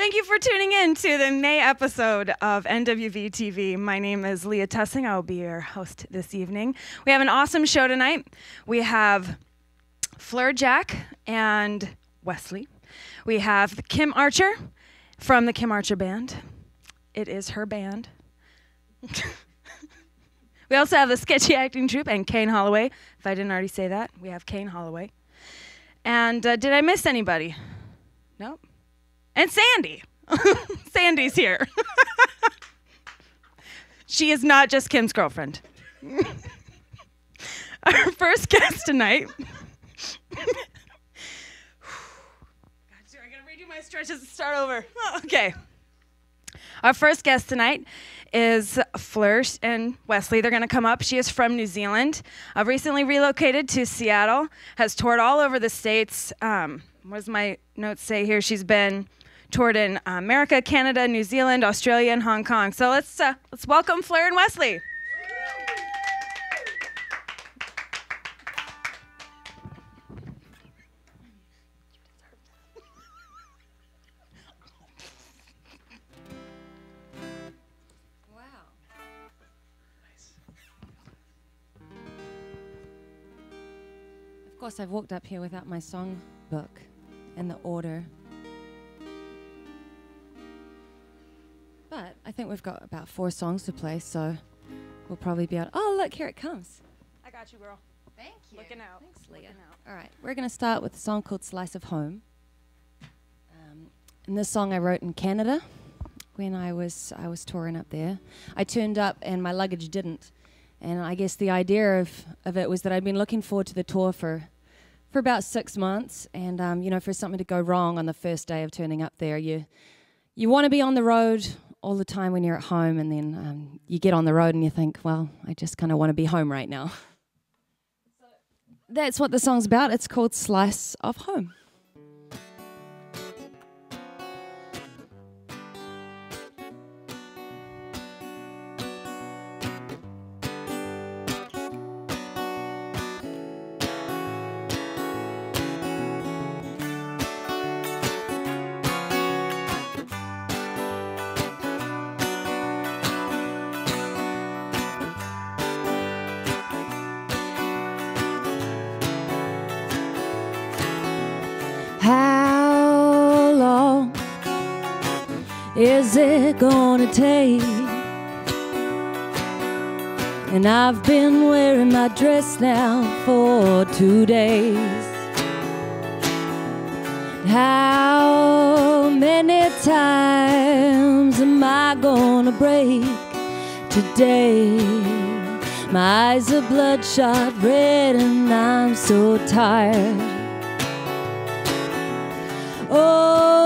Thank you for tuning in to the May episode of NWVTV. My name is Leah Tussing. I will be your host this evening. We have an awesome show tonight. We have Fleur, Jack, and Wesley. We have Kim Archer from the Kim Archer Band. It is her band. We also have the Sketchy Acting Troupe and Kane Holloway. If I didn't already say that, we have Kane Holloway. And did I miss anybody? Nope. And Sandy. Sandy's here. She is not just Kim's girlfriend. Our first guest tonight. God, I gotta redo my stretches and start over. Okay. Our first guest tonight is Fleur and Wesley. They're going to come up. She is from New Zealand. Recently relocated to Seattle. Has toured all over the States. What does my notes say here? She's been toured in America, Canada, New Zealand, Australia, and Hong Kong. So let's welcome Fleur and Wesley. Of course, I've walked up here without my song book and the order. But I think we've got about 4 songs to play, so we'll probably be able... Oh, look, here it comes. I got you, girl. Thank you. Looking out. Thanks, Leah. All right, we're going to start with a song called Slice of Home. And this song I wrote in Canada when I was touring up there. I turned up and my luggage didn't. And I guess the idea of it was that I'd been looking forward to the tour for about 6 months, and for something to go wrong on the first day of turning up there, you want to be on the road all the time when you're at home, and then you get on the road and you think, well, I just kind of want to be home right now. So that's what the song's about. It's called Slice of Home. How long is it gonna take? And I've been wearing my dress now for 2 days. How many times am I gonna break today? My eyes are bloodshot red and I'm so tired. Oh,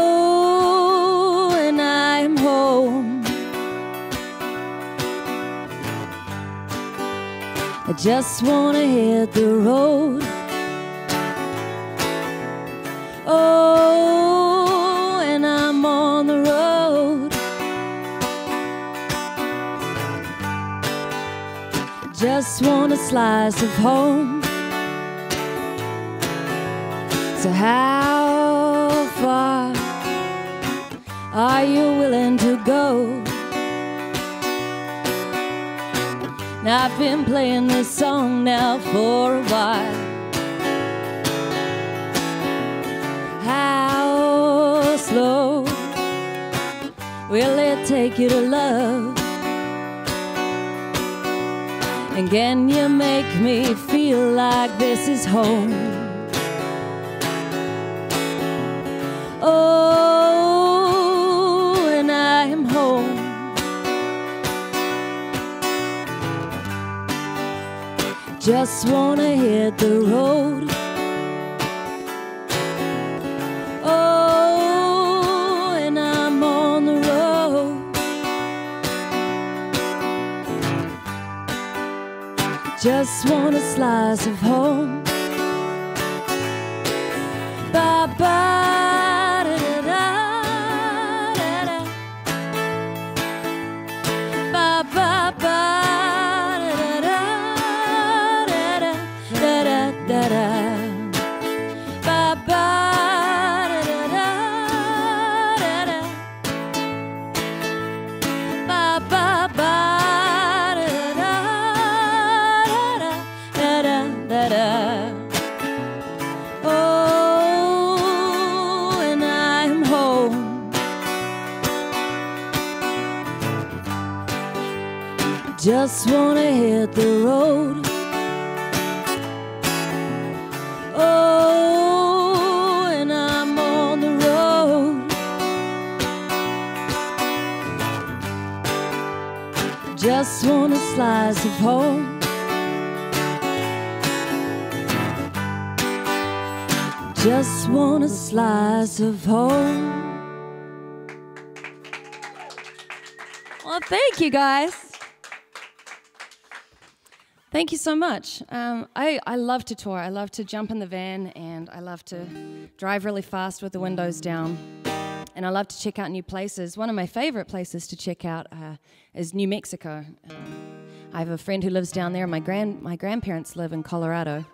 and I'm home. I just wanna hit the road. Oh, and I'm on the road. Just want a slice of home. So how far are you willing to go? Now I've been playing this song now for a while. How slow will it take you to love? And can you make me feel like this is home? Oh, and I am home. Just wanna hit the road. Oh, and I'm on the road. Just want a slice of home. Bye-bye. just wanna hit the road. Oh, and I'm on the road. Just want a slice of home. Just want a slice of home. Well, thank you guys. Thank you so much. I love to tour. I love to jump in the van, and I love to drive really fast with the windows down. And I love to check out new places. One of my favorite places to check out is New Mexico. I have a friend who lives down there. My grandparents live in Colorado,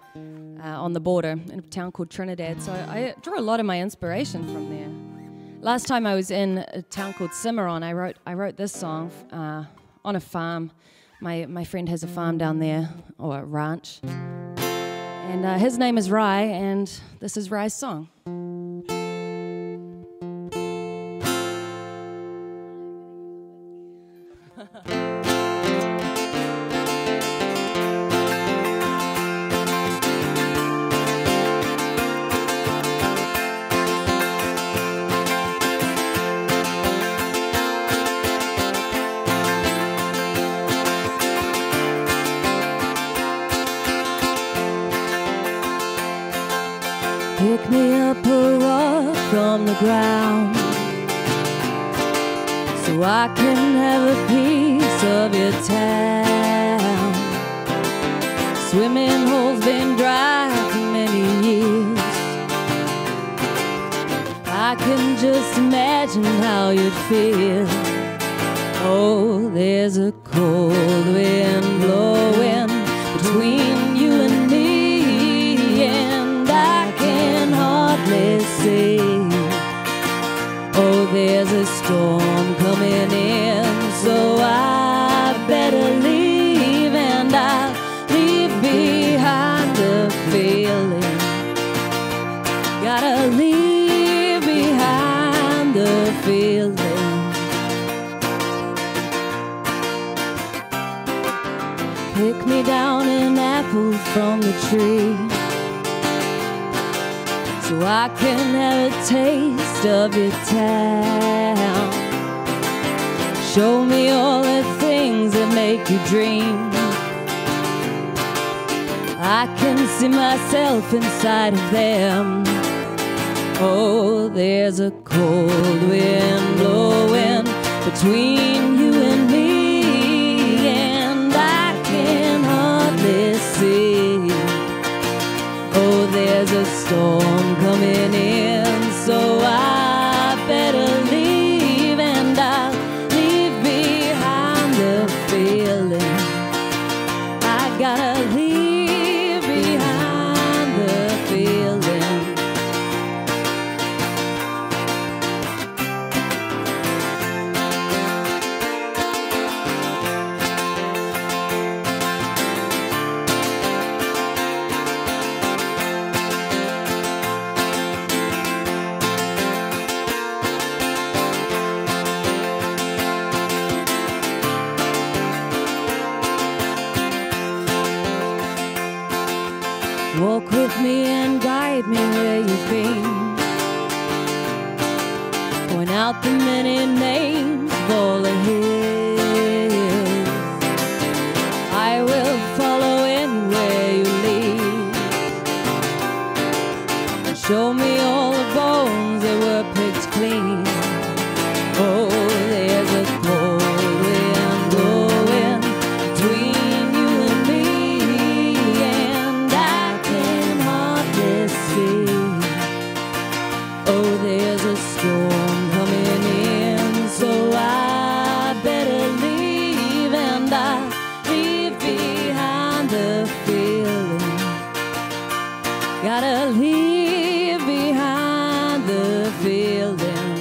on the border, in a town called Trinidad. So I draw a lot of my inspiration from there. Last time I was in a town called Cimarron, I wrote this song on a farm. My friend has a farm down there, or a ranch. And his name is Rye, and this is Rye's song. Pick me up a rock from the ground, so I can have a piece of your town. Swimming hole's been dry for many years. I can just imagine how you'd feel. Oh, there's a cold wind blowing between you and me, and I can hardly see. Oh, there's a storm coming in, so I better leave, and I'll leave behind the feeling. Gotta leave behind the feeling. Pick me down an apple from the tree, so I can have a taste of your town. Show me all the things that make you dream. I can see myself inside of them. Oh, there's a cold wind blowing between you and me, and I can hardly see. Oh, there's a storm coming in, so I better leave, and I'll leave behind the feeling. I gotta leave behind the feeling. Walk with me and guide me where you've been. Point out the many names of all the hills. I will follow anywhere you lead. Show me all the bones that were picked clean. Oh, there's a cold wind blowing between you and me, and I can hardly see. Oh, there's a storm coming in, so I better leave, and I leave behind the feeling. Gotta leave behind the feeling.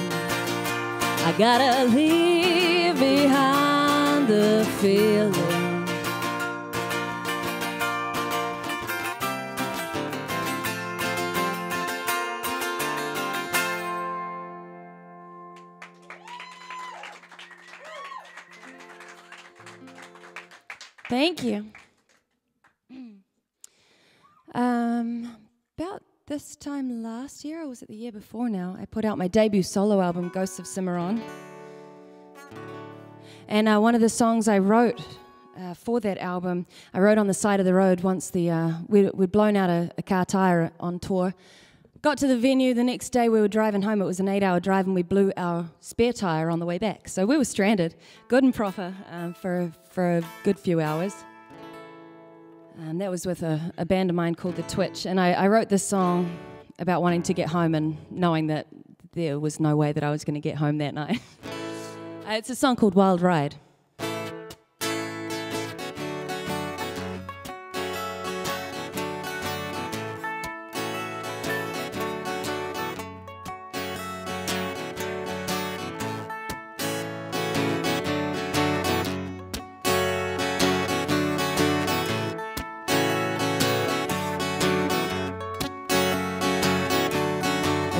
I gotta leave behind the feeling. Thank you. About this time last year, or was it the year before now, I put out my debut solo album, Ghosts of Cimarron. And one of the songs I wrote for that album, I wrote on the side of the road once we'd blown out a car tire on tour. Got to the venue, the next day we were driving home. It was an 8-hour drive and we blew our spare tire on the way back. So we were stranded, good and proper, for a good few hours. And that was with a band of mine called The Twitch. And I wrote this song about wanting to get home and knowing that there was no way that I was going to get home that night. It's a song called Wild Ride.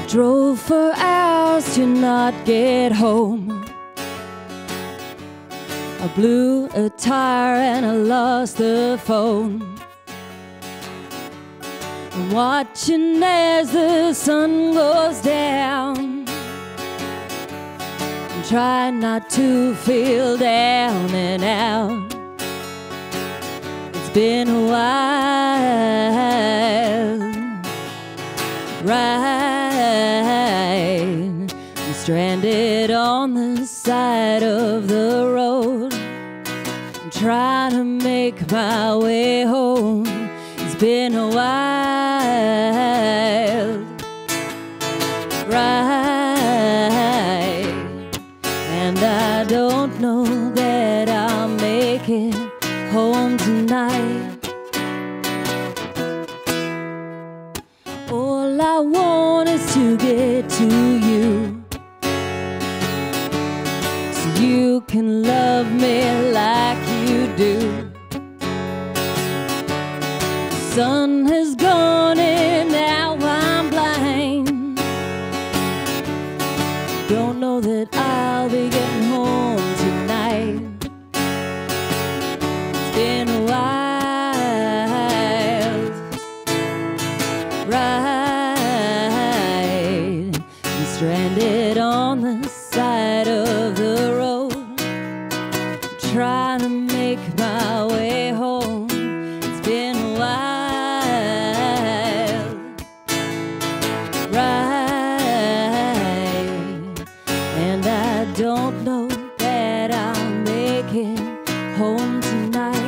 Drove for hours to not get home. I blew a tire and I lost the phone. I'm watching as the sun goes down. I'm trying not to feel down and out. It's been a while ride. I'm stranded on the side of the road. I'm trying to make my way home. It's been a wild ride, and I don't know that I'll make it home tonight. All I want is to get to you, so you can love me like you do. The sun has gone and now I'm blind. Don't know that I'll be getting home tonight. It's been a wild ride. I'm stranded on the side of the road, trying to make my way home. It's been a wild ride, and I don't know that I'll make it home tonight.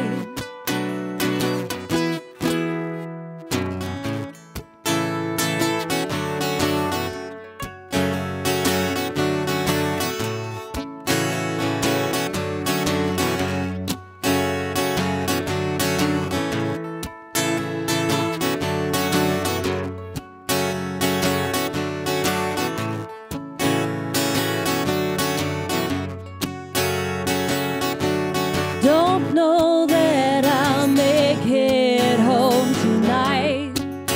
Don't know that I'll make it home tonight, and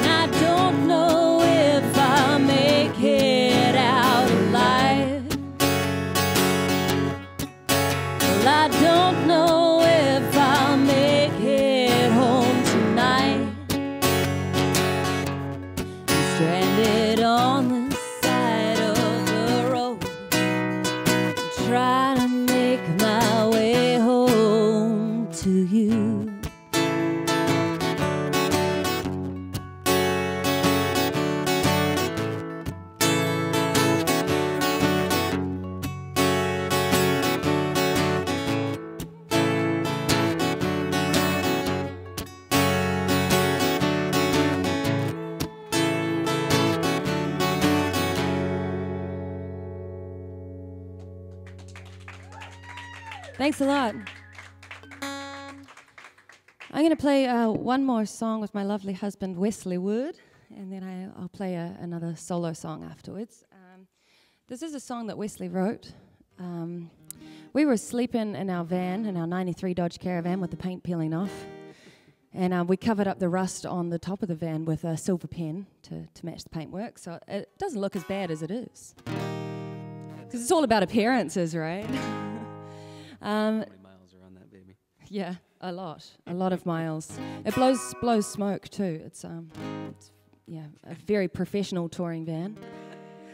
I don't know if I'll make it out alive. Well, I don't know if I'll make it home tonight. I'm stranded on the side of the road, trying to make my way home to you. Thanks a lot. I'm going to play one more song with my lovely husband, Wesley Wood, and then I'll play another solo song afterwards. This is a song that Wesley wrote. We were sleeping in our van, in our 93 Dodge Caravan with the paint peeling off, and we covered up the rust on the top of the van with a silver pen to match the paintwork, so it doesn't look as bad as it is. Because it's all about appearances, right? How many miles are on that baby? Yeah, a lot of miles. It blows smoke too. It's yeah, a very professional touring van.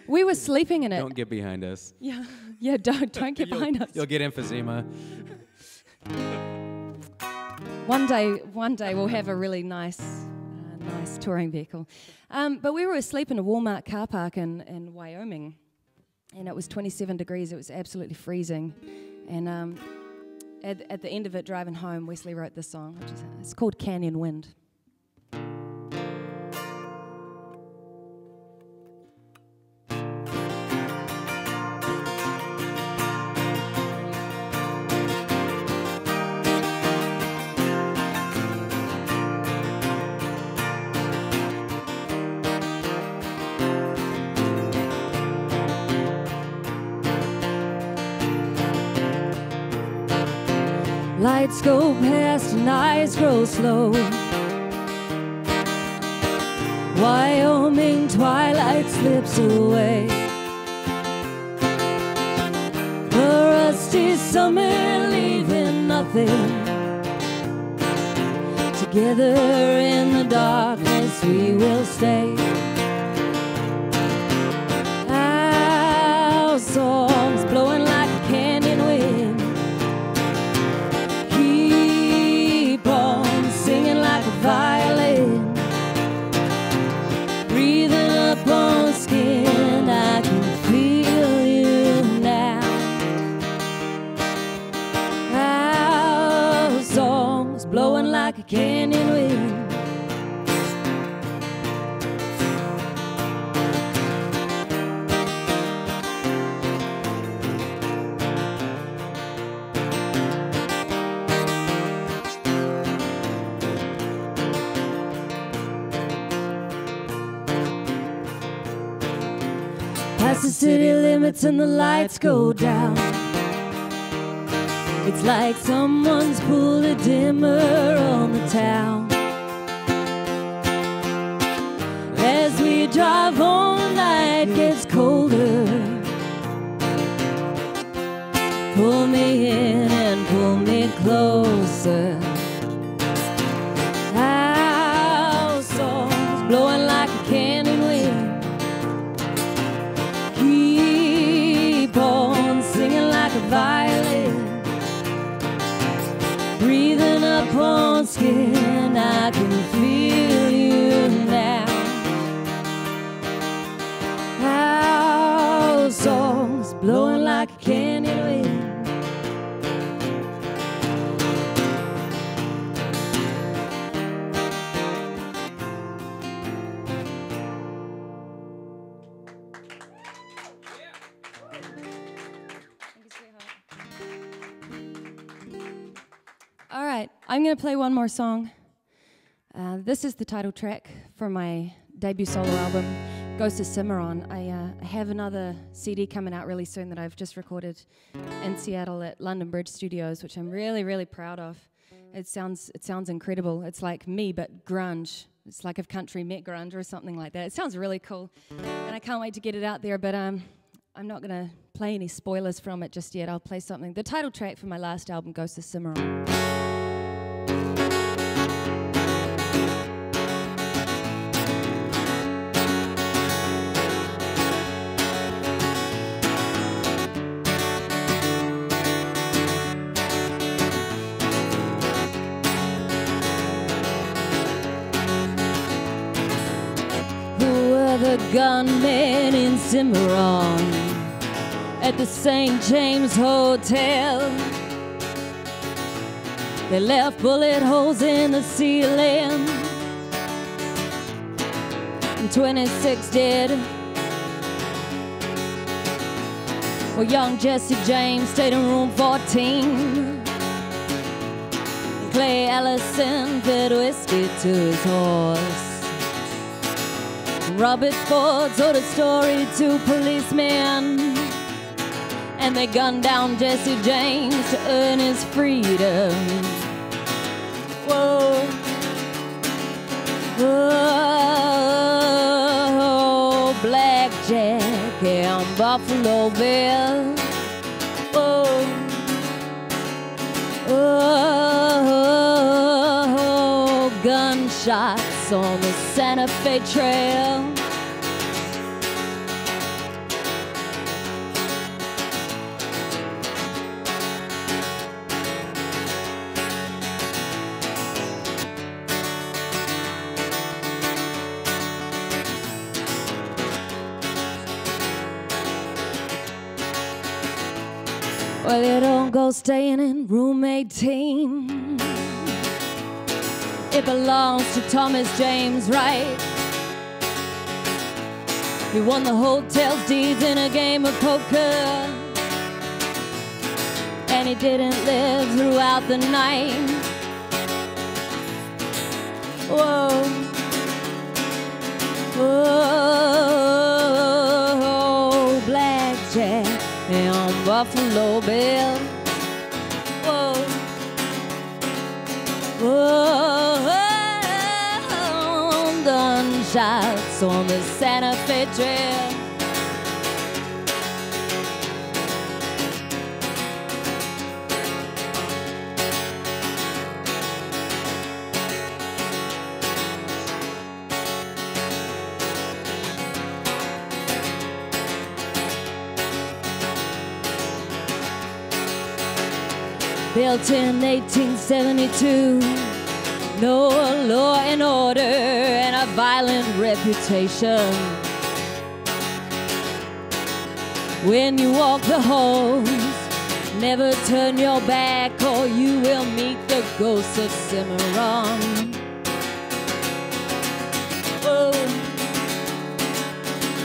We were sleeping in it. Don't get behind us. Yeah, don't get behind us. You'll get emphysema. One day we'll have a really nice touring vehicle. But we were asleep in a Walmart car park in Wyoming, and it was 27 degrees. It was absolutely freezing. And at the end of it, driving home, Wesley wrote this song, it's called Canyon Wind. Lights go past and eyes grow slow. Wyoming twilight slips away. A rusty summer leaving nothing. Together in the darkness we will stay. Our songs blowing like a canyon wind. Violin, breathing up on skin, I can feel you now. Our songs blowing like a canyon wind. Past the city limits and the lights go down. It's like someone's pulled a dimmer on the town. As we drive on, the night gets colder. Pull me in and pull me closer. Our songs blowing like a canyon wind. Keep on singing like a violin. Breathing up on skin, I can feel you now. Our songs blowing like a canyon wind. All right, I'm going to play one more song. This is the title track for my debut solo album, Goes to Cimarron. I have another CD coming out really soon that I've just recorded in Seattle at London Bridge Studios, which I'm really, really proud of. It sounds incredible. It's like me, but grunge. It's like if country met grunge or something like that. It sounds really cool, and I can't wait to get it out there, but I'm not going to play any spoilers from it just yet. I'll play something. The title track for my last album, Goes to Cimarron. The gunmen in Cimarron at the St. James Hotel. They left bullet holes in the ceiling and 26 dead. Well, young Jesse James stayed in room 14. Clay Ellison fed whiskey to his horse. Robert Ford told a story to policemen, and they gunned down Jesse James to earn his freedom. Whoa, whoa, Blackjack and Buffalo Bill. Whoa, gunshots on the Santa Fe Trail. Well, you don't go staying in room 18. It belongs to Thomas James Wright. He won the hotel's deeds in a game of poker, and he didn't live throughout the night. Whoa, whoa, blackjack and Buffalo Bill. Whoa, whoa, gunshots on the Santa Fe Trail. Built in 1872, no law and order and a violent reputation. When you walk the halls, never turn your back or you will meet the ghosts of Cimarron. Oh,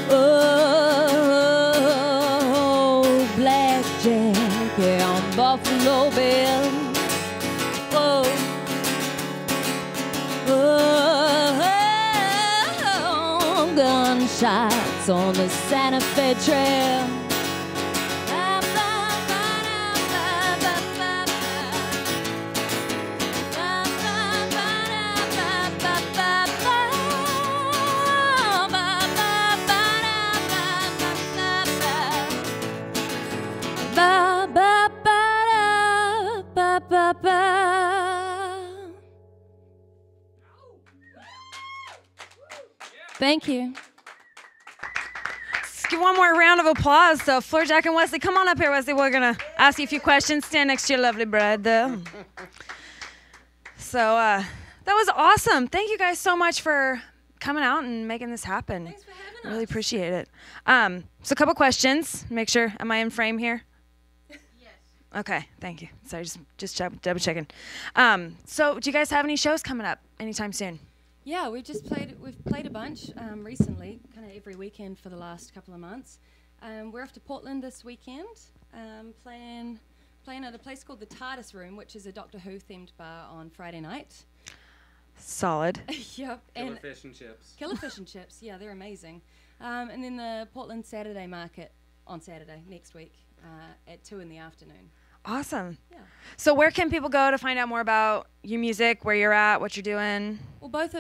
oh, blackjack on Buffalo Bill. Whoa, oh, gunshots on the Santa Fe Trail. Thank you. Let's give one more round of applause. So, Fleur, Jack, and Wesley, come on up here, Wesley. We're going to ask you a few questions. Stand next to your lovely brother. So, that was awesome. Thank you guys so much for coming out and making this happen. Thanks for having us. Really appreciate it. So, a couple questions. Make sure, am I in frame here? Yes. Okay, thank you. Sorry, just double checking. So, do you guys have any shows coming up anytime soon? Yeah, we've played a bunch recently, kind of every weekend for the last couple of months. We're off to Portland this weekend, playing at a place called the TARDIS Room, which is a Doctor Who themed bar on Friday night. Solid. Yep. Killer fish and chips. Killer fish and chips, yeah, they're amazing. And then the Portland Saturday Market on Saturday next week at 2 in the afternoon. Awesome. Yeah. So where can people go to find out more about your music, where you're at, what you're doing? Well, both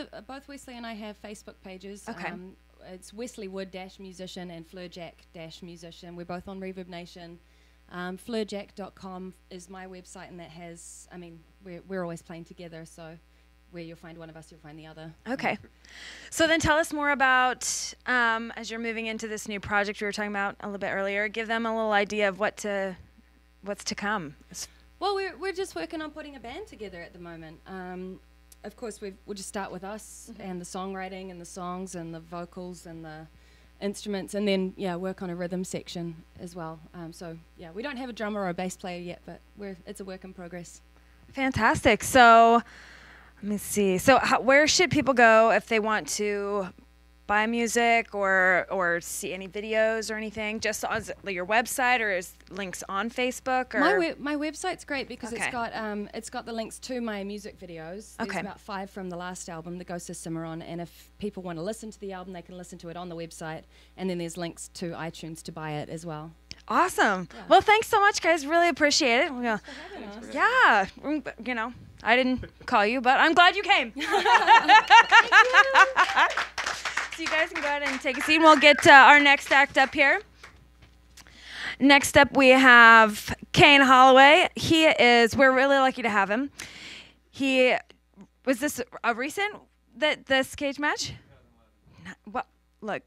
Wesley and I have Facebook pages. Okay. It's Wesley Wood-musician and Fleur Jack-musician. We're both on Reverb Nation. FleurJack.com is my website, and that has, I mean, we're always playing together, so where you'll find one of us, you'll find the other. Okay. So then tell us more about, as you're moving into this new project we were talking about a little bit earlier, give them a little idea of what's to come. Well, we're just working on putting a band together at the moment. Of course, we'll just start with us and the songwriting and the songs and the vocals and the instruments, and then work on a rhythm section as well. So we don't have a drummer or a bass player yet, but it's a work in progress. Fantastic. So let me see. So where should people go if they want to buy music or see any videos or anything? Just on your website, or is links on Facebook? Or my website's great because it's got the links to my music videos. There's about 5 from the last album, The Ghost of Cimarron, and if people want to listen to the album, they can listen to it on the website, and then there's links to iTunes to buy it as well. Awesome. Yeah. Well, thanks so much, guys. Really appreciate it. Thanks for having us. Yeah. You know, I didn't call you, but I'm glad you came. So you guys can go ahead and take a seat, and we'll get our next act up here. Next up, we have Kane Holloway. We're really lucky to have him. Was this a recent This cage match? Well, look,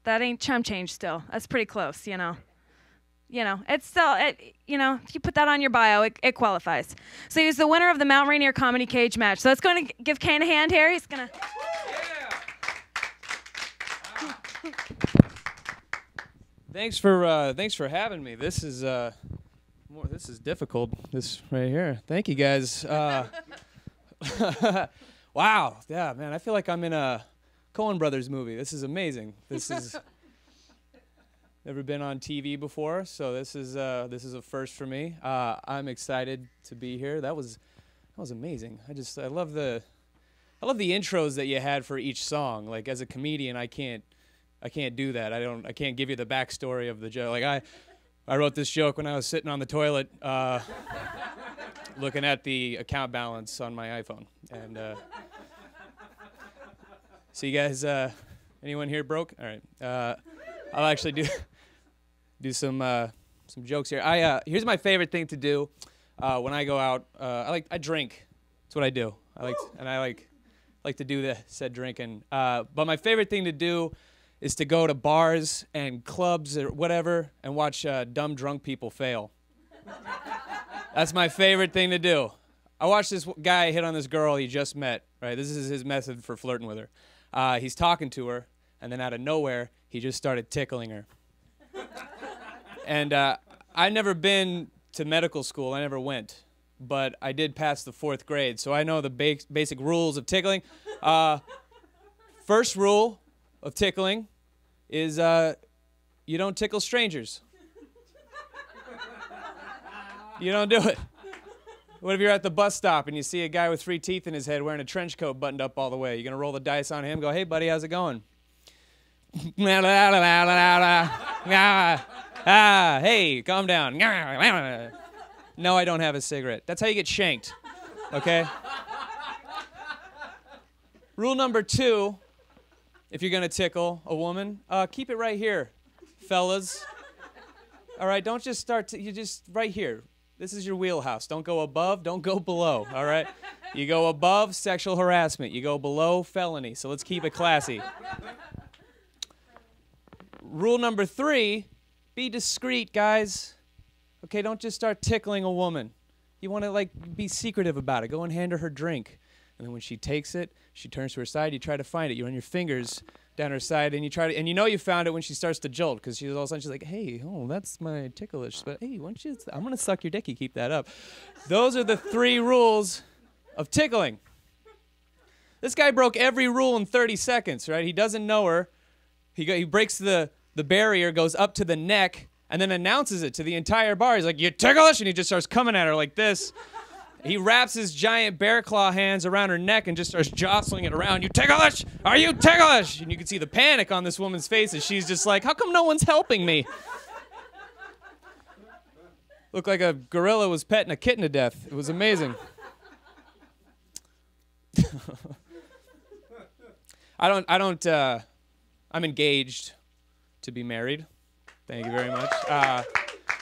that ain't chump change still. That's pretty close, you know. It's still, you put that on your bio, it qualifies. So he's the winner of the Mount Rainier Comedy Cage match. So let's go and give Kane a hand here. He's gonna. Yeah. Thanks for having me. This is difficult. This right here. Thank you guys. Wow. Yeah, man. I feel like I'm in a Coen Brothers movie. This is amazing. This is never been on TV before, so this is a first for me. I'm excited to be here. That was amazing. I love the intros that you had for each song. Like as a comedian, I can't do that. I can't give you the backstory of the joke. Like I wrote this joke when I was sitting on the toilet, looking at the account balance on my iPhone. And so you guys, anyone here broke? All right. I'll actually do some jokes here. Here's my favorite thing to do when I go out. I drink. That's what I do. I like to do the said drinking. But my favorite thing to do is to go to bars and clubs or whatever and watch dumb drunk people fail. That's my favorite thing to do. I watched this guy hit on this girl he just met, right? This is his method for flirting with her. He's talking to her, and then out of nowhere, he just started tickling her. And I've never been to medical school. I never went. But I did pass the 4th grade, so I know the basic rules of tickling. First rule of tickling is you don't tickle strangers. You don't do it. What if you're at the bus stop and you see a guy with 3 teeth in his head wearing a trench coat buttoned up all the way? You're going to roll the dice on him, go, hey, buddy, how's it going? Hey, calm down. No, I don't have a cigarette. That's how you get shanked, okay? Rule number 2, if you're going to tickle a woman, keep it right here, fellas. All right, don't just start, you just right here. This is your wheelhouse. Don't go above, don't go below, all right? You go above, sexual harassment. You go below, felony. So let's keep it classy. Rule number 3, be discreet, guys. Okay, don't just start tickling a woman. You want to, be secretive about it. Go and hand her drink. And then when she takes it, she turns to her side, you try to find it. You run your fingers down her side, and you know you found it when she starts to jolt, because all of a sudden she's like, hey, oh, that's my ticklish, but hey, why don't you, I'm going to suck your dick, you keep that up. Those are the 3 rules of tickling. This guy broke every rule in 30 seconds, right? He doesn't know her. He breaks the barrier, goes up to the neck, and then announces it to the entire bar. He's like, you ticklish? And he just starts coming at her like this. He wraps his giant bear claw hands around her neck and just starts jostling it around. You ticklish? Are you ticklish? And you can see the panic on this woman's face as she's just like, how come no one's helping me? Looked like a gorilla was petting a kitten to death. It was amazing. I'm engaged to be married. Thank you very much.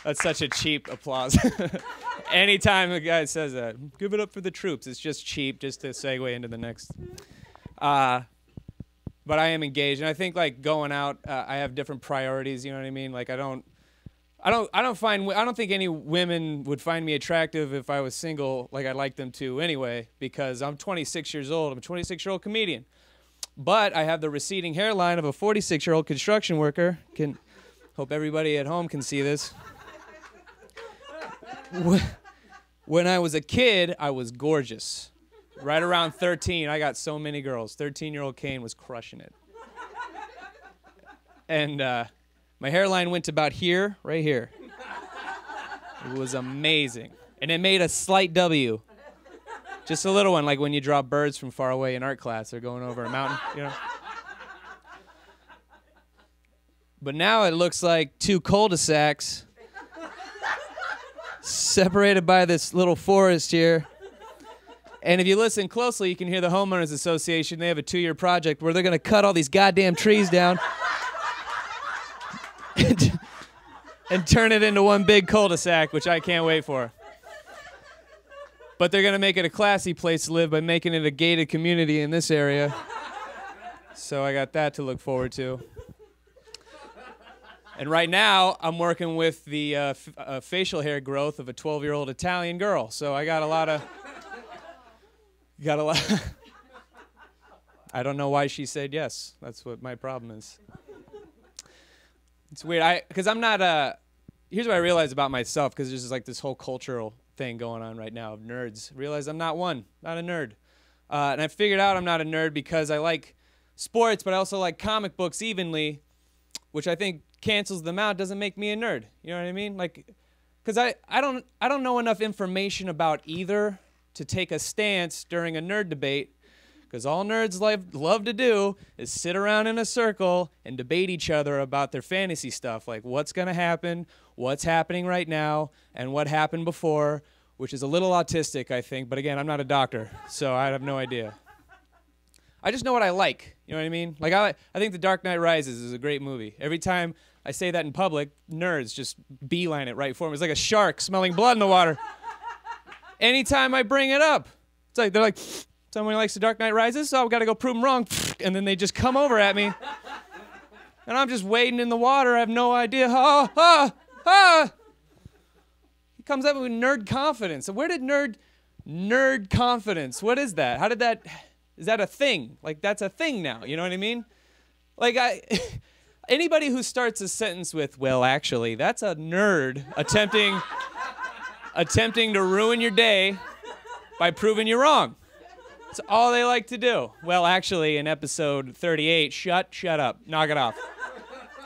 That's such a cheap applause. Anytime a guy says that, give it up for the troops. It's just cheap, just to segue into the next. But I am engaged, and I think going out, I have different priorities. You know what I mean? I don't think any women would find me attractive if I was single, like I'd like them to anyway, because I'm 26 years old. I'm a 26-year-old comedian, but I have the receding hairline of a 46-year-old construction worker. Hope everybody at home can see this. When I was a kid, I was gorgeous. Right around 13, I got so many girls. 13-year-old Kane was crushing it. And my hairline went to about here, right here. It was amazing. And it made a slight W. Just a little one, like when you draw birds from far away in art class. They're going over a mountain, you know. But now it looks like 2 cul-de-sacs separated by this little forest here. And if you listen closely, you can hear the Homeowners Association. They have a 2-year project where they're going to cut all these goddamn trees down and turn it into one big cul-de-sac, which I can't wait for. But they're going to make it a classy place to live by making it a gated community in this area. So I got that to look forward to. And right now, I'm working with the facial hair growth of a 12-year-old Italian girl. So I got a lot of... I don't know why she said yes. That's what my problem is. It's weird. Because I'm not... here's what I realized about myself, because there's just like this whole cultural thing going on right now of nerds. I realize I'm not a nerd. And I figured out I'm not a nerd because I like sports, but I also like comic books evenly, which I think cancels them out, doesn't make me a nerd. You know what I mean? Like, because I don't know enough information about either to take a stance during a nerd debate, because all nerds love to do is sit around in a circle and debate each other about their fantasy stuff, like what's going to happen, what's happening right now, and what happened before, which is a little autistic, I think. But again, I'm not a doctor, so I have no idea. I just know what I like. You know what I mean? Like I think The Dark Knight Rises is a great movie. Every time I say that in public, nerds just beeline it right for me. It's like a shark smelling blood in the water. Anytime I bring it up, it's like they're like, someone likes The Dark Knight Rises, so I've got to go prove them wrong. And then they just come over at me. And I'm just wading in the water. I have no idea. He comes up with nerd confidence. So where did nerd confidence? What is that? How did that... Is that a thing? Like, that's a thing now. You know what I mean? Like, anybody who starts a sentence with, well, actually, that's a nerd attempting to ruin your day by proving you wrong. That's all they like to do. Well, actually, in episode 38, shut up. Knock it off.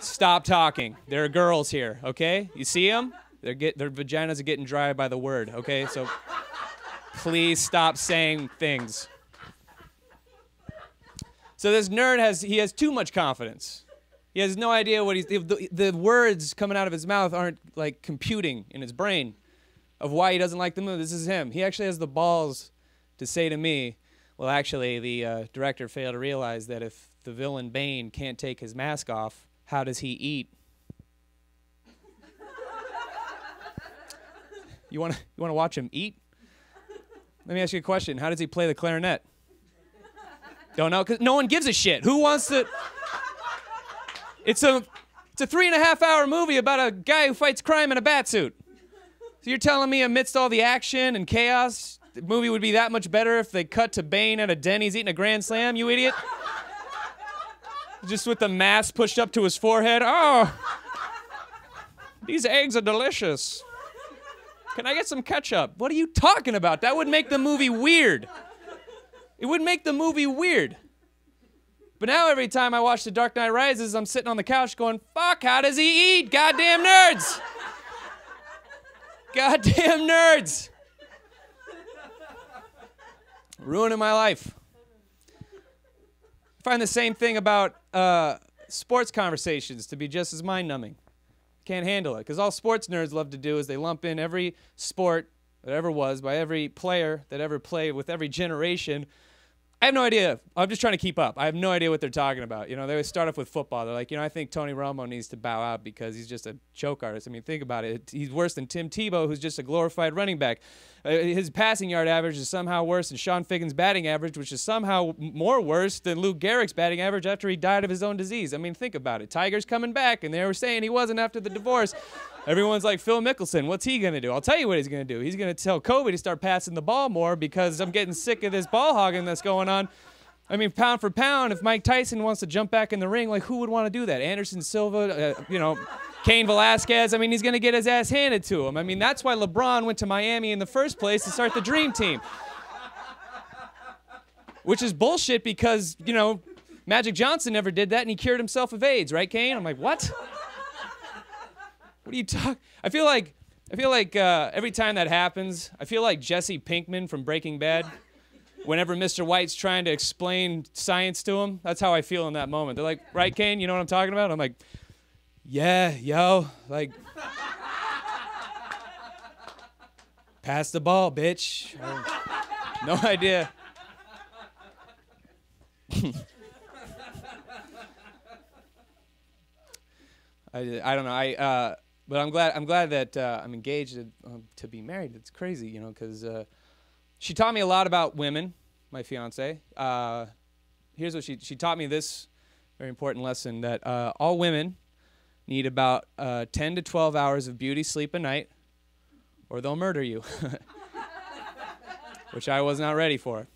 Stop talking. There are girls here, okay? You see them? Their vaginas are getting dry by the word, okay? So please stop saying things. So this nerd has too much confidence. He has no idea what the words coming out of his mouth aren't like computing in his brain of why he doesn't like the movie. This is him. He actually has the balls to say to me, well, actually, the director failed to realize that if the villain Bane can't take his mask off, how does he eat? You want to watch him eat? Let me ask you a question. How does he play the clarinet? Don't know, because no one gives a shit. Who wants to... It's a 3.5-hour movie about a guy who fights crime in a bat suit. So you're telling me amidst all the action and chaos, the movie would be that much better if they cut to Bane at a Denny's eating a Grand Slam, you idiot? Just with the mask pushed up to his forehead. Oh, these eggs are delicious. Can I get some ketchup? What are you talking about? That would make the movie weird. It would make the movie weird. But now every time I watch The Dark Knight Rises, I'm sitting on the couch going, fuck, how does he eat? Goddamn nerds. Goddamn nerds. Ruining my life. I find the same thing about sports conversations to be just as mind-numbing. Can't handle it, because all sports nerds love to do is they lump in every sport that ever was by every player that ever played with every generation. I have no idea. I'm just trying to keep up. I have no idea what they're talking about. You know, they always start off with football. They're like, I think Tony Romo needs to bow out because he's just a choke artist. I mean, think about it. He's worse than Tim Tebow, who's just a glorified running back. His passing yard average is somehow worse than Sean Figgin's batting average, which is somehow more worse than Lou Gehrig's batting average after he died of his own disease. I mean, think about it. Tiger's coming back, and they were saying he wasn't after the divorce. Everyone's like, Phil Mickelson, what's he going to do? I'll tell you what he's going to do. He's going to tell Kobe to start passing the ball more because I'm getting sick of this ball hogging that's going on. I mean, pound for pound, if Mike Tyson wants to jump back in the ring, like, who would want to do that? Anderson Silva, Cain Velasquez. I mean, he's going to get his ass handed to him. I mean, that's why LeBron went to Miami in the first place to start the Dream Team. Which is bullshit because, Magic Johnson never did that and he cured himself of AIDS, right, Kane? I'm like, what? What are you talking? I feel like every time that happens, I feel like Jesse Pinkman from Breaking Bad. Whenever Mr. White's trying to explain science to him, that's how I feel in that moment. They're like, right, Kane, you know what I'm talking about? I'm like, yeah, yo, like, pass the ball, bitch. No idea. I don't know. But I'm glad that I'm engaged to be married. It's crazy, because She taught me a lot about women, my fiance. Here's what she taught me, this very important lesson, that all women need about 10 to 12 hours of beauty sleep a night, or they'll murder you, which I was not ready for.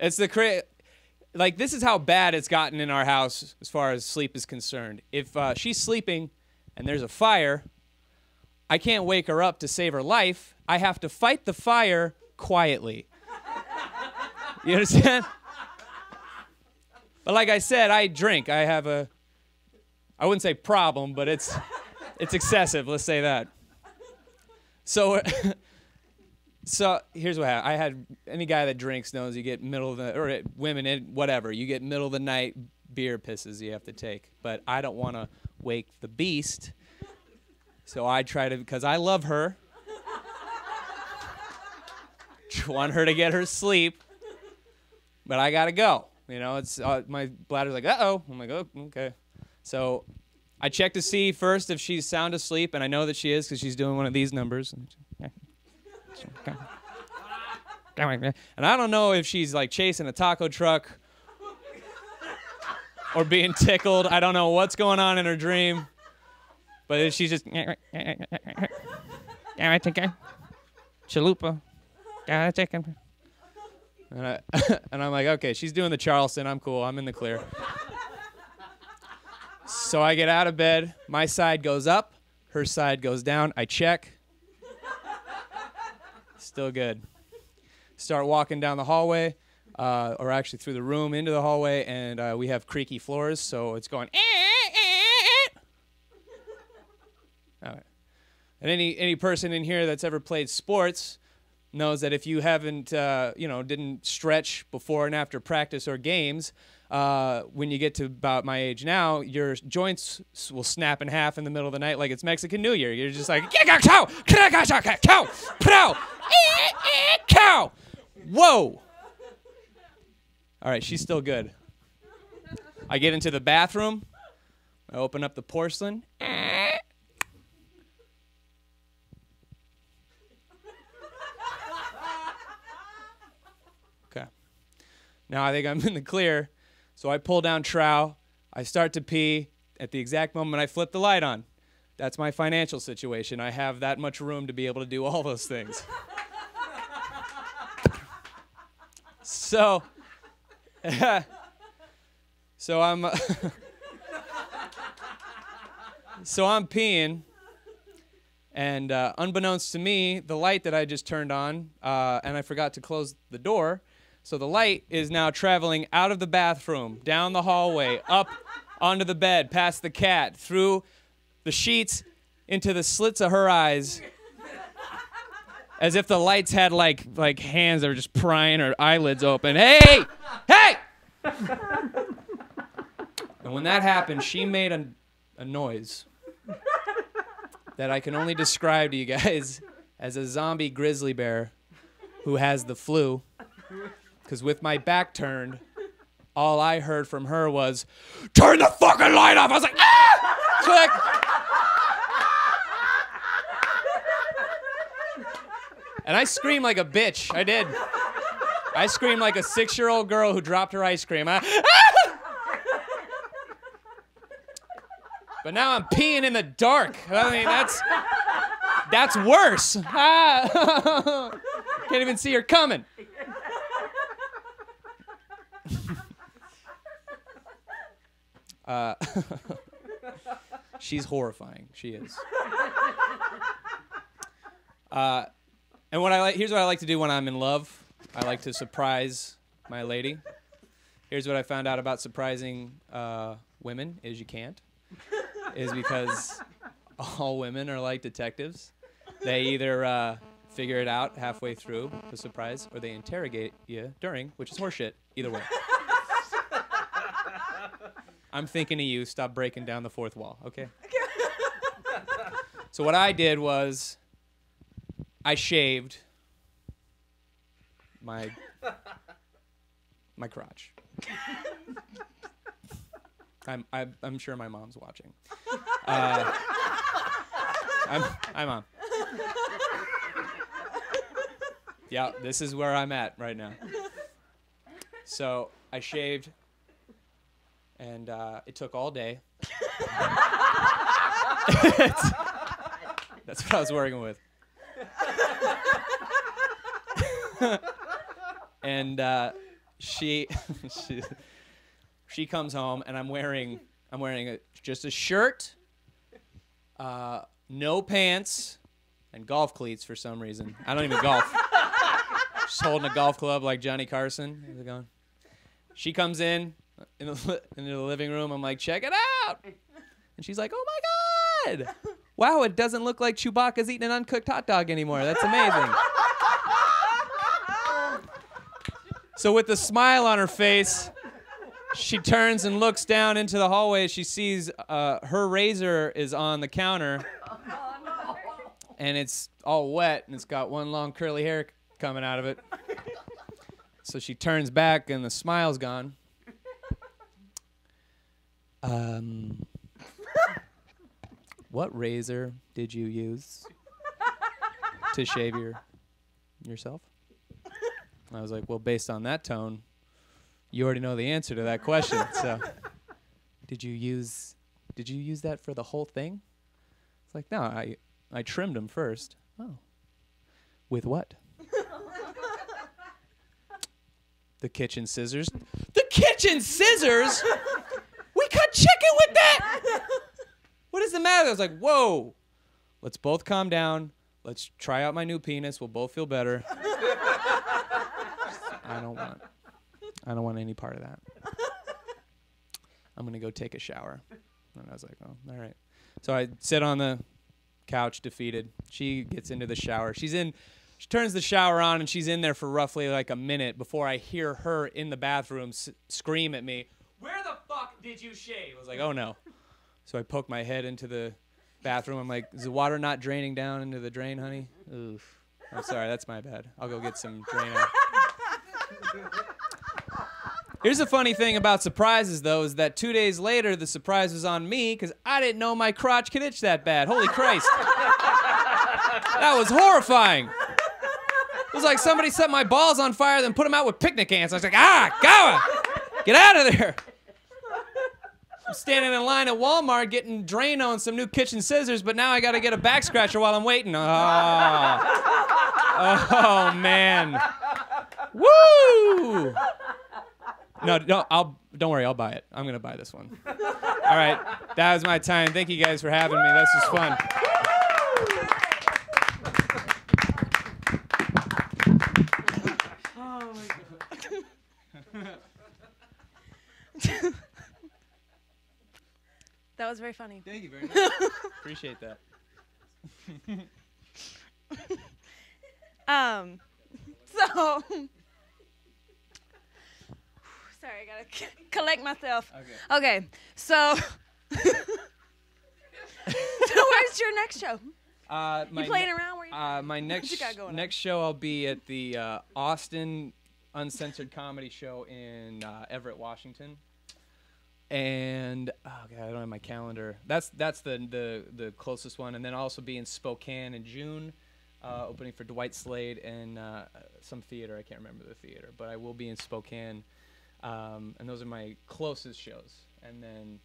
It's like, this is how bad it's gotten in our house as far as sleep is concerned. If she's sleeping and there's a fire, I can't wake her up to save her life. I have to fight the fire quietly. You understand? But like I said, I drink. I have I wouldn't say problem, but it's excessive, let's say that. So here's what happened. I had, any guy that drinks knows you get middle of the, or women, whatever, you get middle of the night beer pisses you have to take. But I don't want to wake the beast. So I try to, because I love her, want her to get her sleep, but I got to go. You know, it's my bladder's like, uh-oh. I'm like, oh, okay. So I check to see first if she's sound asleep, and I know that she is because she's doing one of these numbers. And I don't know if she's like chasing a taco truck or being tickled. I don't know what's going on in her dream. But if she's just chalupa. And I'm like, okay, she's doing the Charleston. I'm cool. I'm in the clear. So I get out of bed. My side goes up. Her side goes down. I check. Still good. Start walking down the hallway, or actually through the room into the hallway, and we have creaky floors, so it's going. All right. And any person in here that's ever played sports knows that if you haven't, didn't stretch before and after practice or games, when you get to about my age now, your joints will snap in half in the middle of the night like it's Mexican New Year. You're just like, cow, cow, whoa. All right, she's still good. I get into the bathroom. I open up the porcelain. Okay. Now I think I'm in the clear. So I pull down trow. I start to pee. At the exact moment I flip the light on. That's my financial situation. I have that much room to be able to do all those things. So I'm peeing, and unbeknownst to me, the light that I just turned on, and I forgot to close the door, so the light is now traveling out of the bathroom, down the hallway, up onto the bed, past the cat, through the sheets, into the slits of her eyes, as if the lights had like hands that were just prying her eyelids open. Hey! Hey! And when that happened, she made a noise that I can only describe to you guys as a zombie grizzly bear who has the flu. Because with my back turned, all I heard from her was, "Turn the fucking light off!" I was like, ah! Click! And I screamed like a bitch. I did. I screamed like a 6-year-old girl who dropped her ice cream. But now I'm peeing in the dark. I mean, that's worse. Can't even see her coming. She's horrifying. She is. And here's what I like to do when I'm in love. I like to surprise my lady. Here's what I found out about surprising women is you can't. Is because all women are like detectives. They either figure it out halfway through the surprise, or they interrogate you during, which is horseshit. Either way. I'm thinking of you. Stop breaking down the fourth wall, okay? So what I did was I shaved my crotch. I'm sure my mom's watching. Hi, Mom. Yeah, this is where I'm at right now. So I shaved, and it took all day. That's what I was working with. And she comes home, and I'm wearing just a shirt, no pants, and golf cleats for some reason. I don't even golf. Just holding a golf club like Johnny Carson. How's it going? She comes into the living room. I'm like, check it out. And she's like, oh my God. Wow, it doesn't look like Chewbacca's eating an uncooked hot dog anymore. That's amazing. So with a smile on her face, she turns and looks down into the hallway. She sees her razor is on the counter. And it's all wet, and it's got one long curly hair coming out of it. So she turns back, and the smile's gone. What razor did you use to shave yourself? I was like, well, based on that tone, you already know the answer to that question. So, did you use that for the whole thing? It's like, no, I trimmed them first. Oh. With what? The kitchen scissors. The kitchen scissors? We cut chicken with that? What is the matter? I was like, whoa. Let's both calm down. Let's try out my new penis. We'll both feel better. I don't want any part of that. I'm going to go take a shower. And I was like, oh, all right. So I sit on the couch, defeated. She gets into the shower. She turns the shower on, and she's in there for roughly like a minute before I hear her in the bathroom scream at me, where the fuck did you shave? I was like, oh no. So I poke my head into the bathroom. I'm like, is the water not draining down into the drain, honey? Oof. I'm sorry, that's my bad. I'll go get some Drano. Here's the funny thing about surprises, though, is that 2 days later, the surprise was on me because I didn't know my crotch could itch that bad. Holy Christ. That was horrifying. It was like somebody set my balls on fire, then put them out with picnic ants. I was like, Gawa! Get out of there! I'm standing in line at Walmart getting Drano and some new kitchen scissors, but now I got to get a back scratcher while I'm waiting. Oh man. Woo! No, don't worry, I'll buy it. I'm going to buy this one. All right, that was my time. Thank you guys for having me. This was fun. Oh my God. That was very funny. Thank you very much. Appreciate that. So, sorry, I gotta collect myself. Okay, so, where's your next show? You playing around? Where you my next show, I'll be at the Austin Uncensored Comedy Show in Everett, Washington. And oh god, I don't have my calendar. That's the closest one, and then I'll also be in Spokane in June, opening for Dwight Slade and some theater. I can't remember the theater, but I will be in Spokane, and those are my closest shows. And then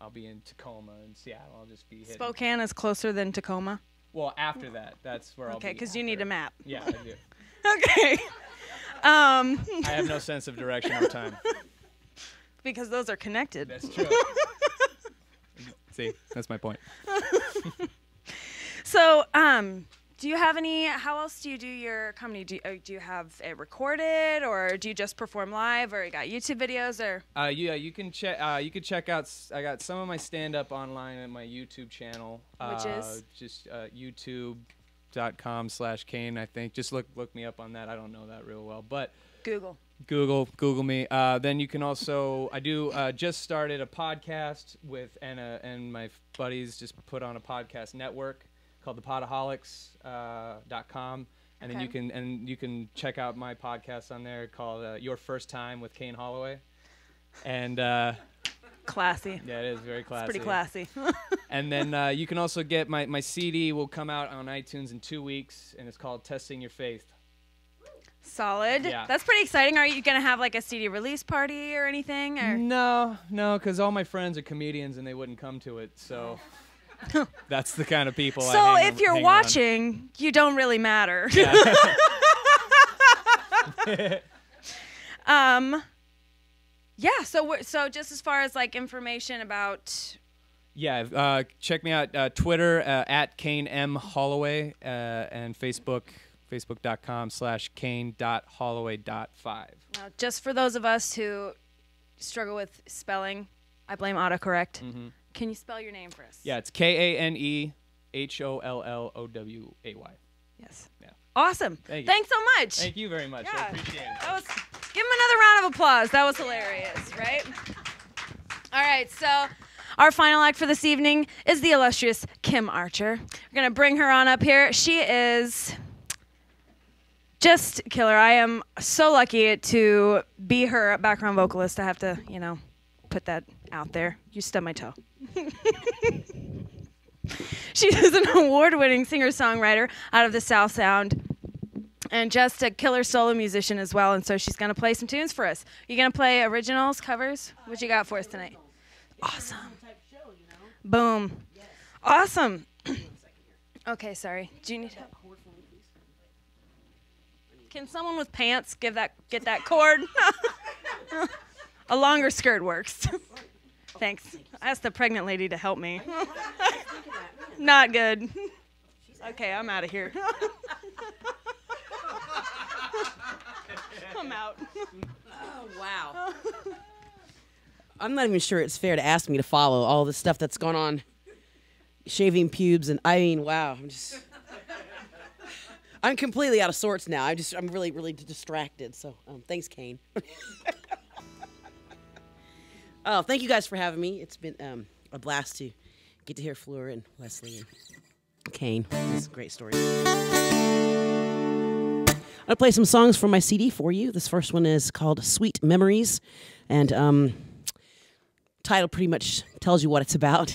I'll be in Tacoma and Seattle. I'll just be hitting. Spokane is closer than Tacoma. Well, after that, that's where I'll be. Okay, because you need a map. Yeah, I do. Okay. I have no sense of direction or time. Because those are connected. That's true. See, that's my point. So, do you have any? How else do you do your comedy? Do you have it recorded, or do you just perform live, or you got YouTube videos, or? Yeah, you can check. You can check out. I got some of my stand-up online at my YouTube channel, which is just youtube.com/Kane. I think. Just look me up on that. I don't know that real well, but Google me. Then you can also. I do just started a podcast with Anna and my buddies. Just put on a podcast network called thepodaholics.com, and then you can check out my podcast on there called Your First Time with Kane Holloway, and classy. Yeah, it is very classy. It's pretty classy. And then you can also get my CD will come out on iTunes in 2 weeks, and it's called Testing Your Faith. Solid. Yeah. That's pretty exciting. Are you going to have like a CD release party or anything? Or? No, because all my friends are comedians and they wouldn't come to it. So that's the kind of people I So hang if you're hang watching, you don't really matter. around. Yeah. So just as far as like information about. Yeah, check me out, Twitter, at Kane M. Holloway, and Facebook, facebook.com/Kane.Holloway.5. Now, just for those of us who struggle with spelling, I blame autocorrect. Mm-hmm. Can you spell your name for us? Yeah, it's KaneHolloway. Yes. Yeah. Awesome. Thank you. Thanks so much. Thank you very much. I Yeah. appreciate it. That was. Give him another round of applause. That was hilarious, right? All right, so our final act for this evening is the illustrious Kim Archer. We're going to bring her on up here. She is just killer. I am so lucky to be her background vocalist. I have to, put that out there. You stubbed my toe. She is an award-winning singer-songwriter out of the South Sound and just a killer solo musician as well. And so she's going to play some tunes for us. You going to play originals, covers? What you got for us tonight? Awesome. Boom. Awesome. Okay, sorry. Do you need help? Can someone with pants get that cord? A longer skirt works. Thanks. I asked the pregnant lady to help me. Not good. Okay, I'm out of here. I'm out. Oh, wow. I'm not even sure it's fair to ask me to follow all the stuff that's gone on. Shaving pubes and, wow. I'm completely out of sorts now. I'm really, really distracted. So, thanks, Kane. Oh, thank you guys for having me. It's been a blast to get to hear Fleur and Wesley and Kane. It's a great story. I'm going to play some songs from my CD for you. This first one is called Sweet Memories. And title pretty much tells you what it's about.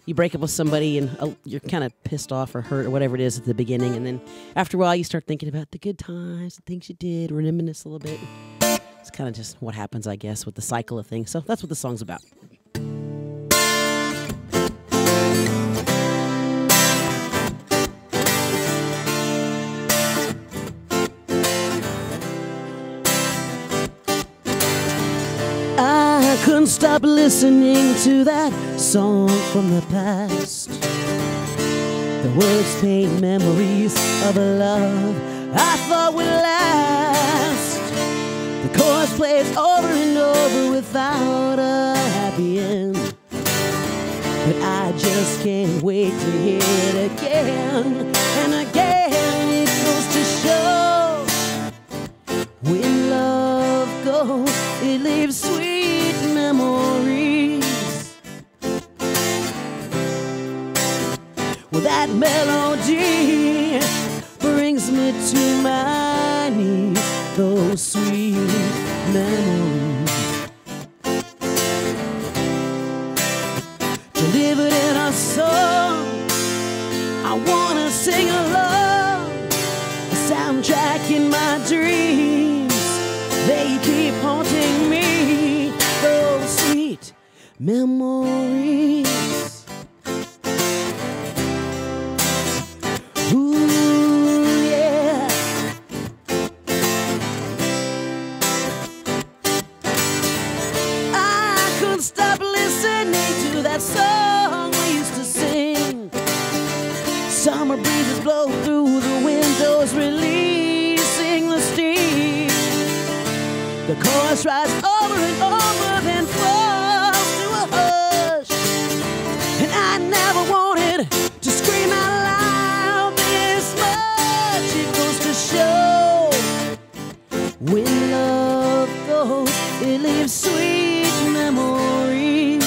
You break up with somebody and you're kind of pissed off or hurt or whatever it is at the beginning. And then after a while, you start thinking about the good times, the things you did, reminisce a little bit. It's kind of just what happens, I guess, with the cycle of things. So that's what the song's about. I couldn't stop listening to that song from the past. The words paint memories of a love I thought would last. The chorus plays over and over without a happy end. But I just can't wait to hear it again and again. It goes to show when love goes, it leaves sweet memories. Well, that melody brings me to my knees. Those sweet memories delivered in a song. I wanna sing along, a soundtrack in my dreams. They keep haunting me. Those sweet memories. Stop listening to that song we used to sing. Summer breezes blow through the windows, releasing the steam. The chorus rises over and over, then falls to a hush. And I never wanted to scream out loud this much. It goes to show when love goes, it leaves sweet memories.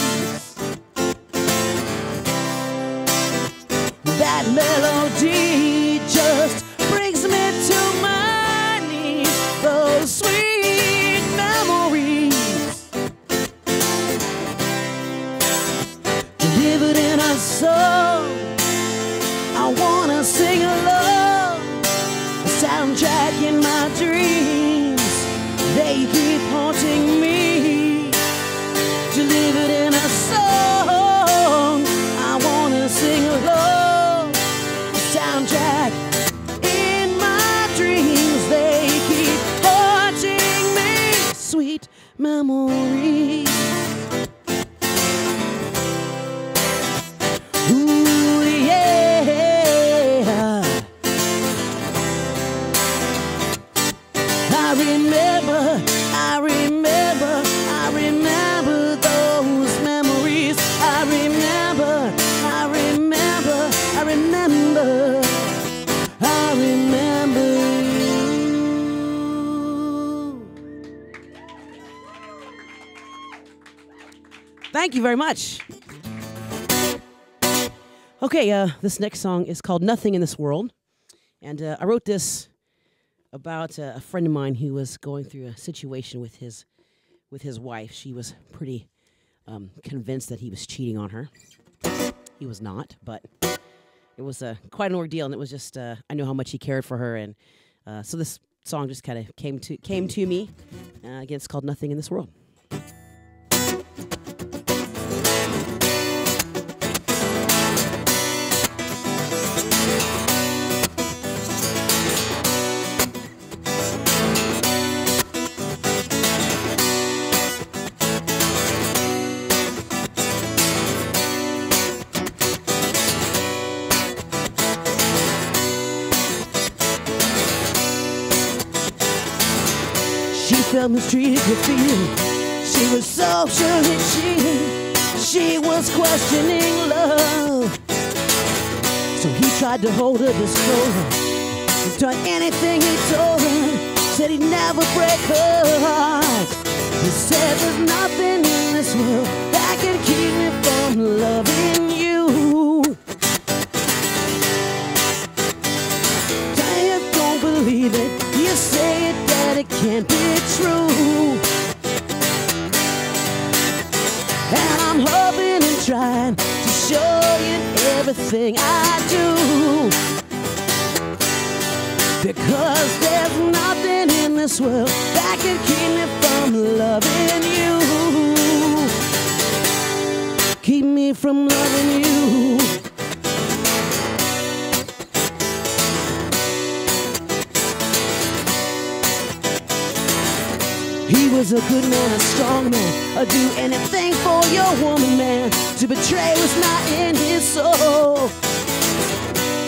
That melody just brings me to my knees. Those sweet memories delivered in a song. I wanna sing along, Thank you very much. Okay, this next song is called Nothing in This World. And I wrote this about a friend of mine who was going through a situation with his wife. She was pretty convinced that he was cheating on her. He was not, but it was quite an ordeal, and it was just I knew how much he cared for her, and so this song just kind of came to me. Again, it's called Nothing in This World. Felt mistreated to feel. She was so sure that she was questioning love. So he tried to hold her, disclose her. He's done anything he told her. Said he'd never break her heart. He said there's nothing in this world that can keep me from loving you. I don't believe it. You say it that it can't be true. And I'm hoping and trying to show you everything I do. Because there's nothing in this world that can keep me from loving you. Keep me from loving you. He was a good man, a strong man, I'd do anything for your woman, man. To betray was not in his soul.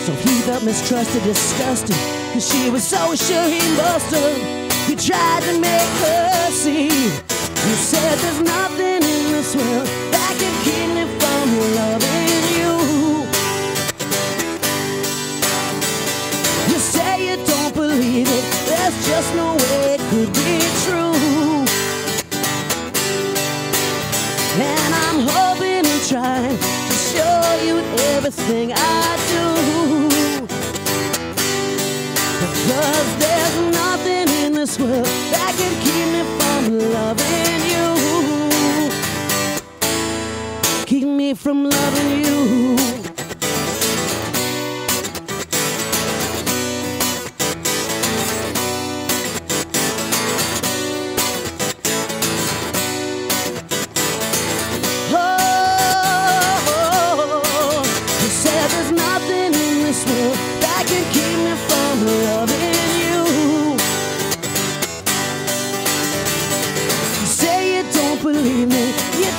So he felt mistrusted, disgusted, cause she was so sure he must have. He tried to make her see. You said there's nothing in this world that can keep me from loving you. You say you don't believe it, there's just no way it could be true. And I'm hoping and trying to show you everything I do. Because there's nothing in this world that can keep me from loving you. Keep me from loving you.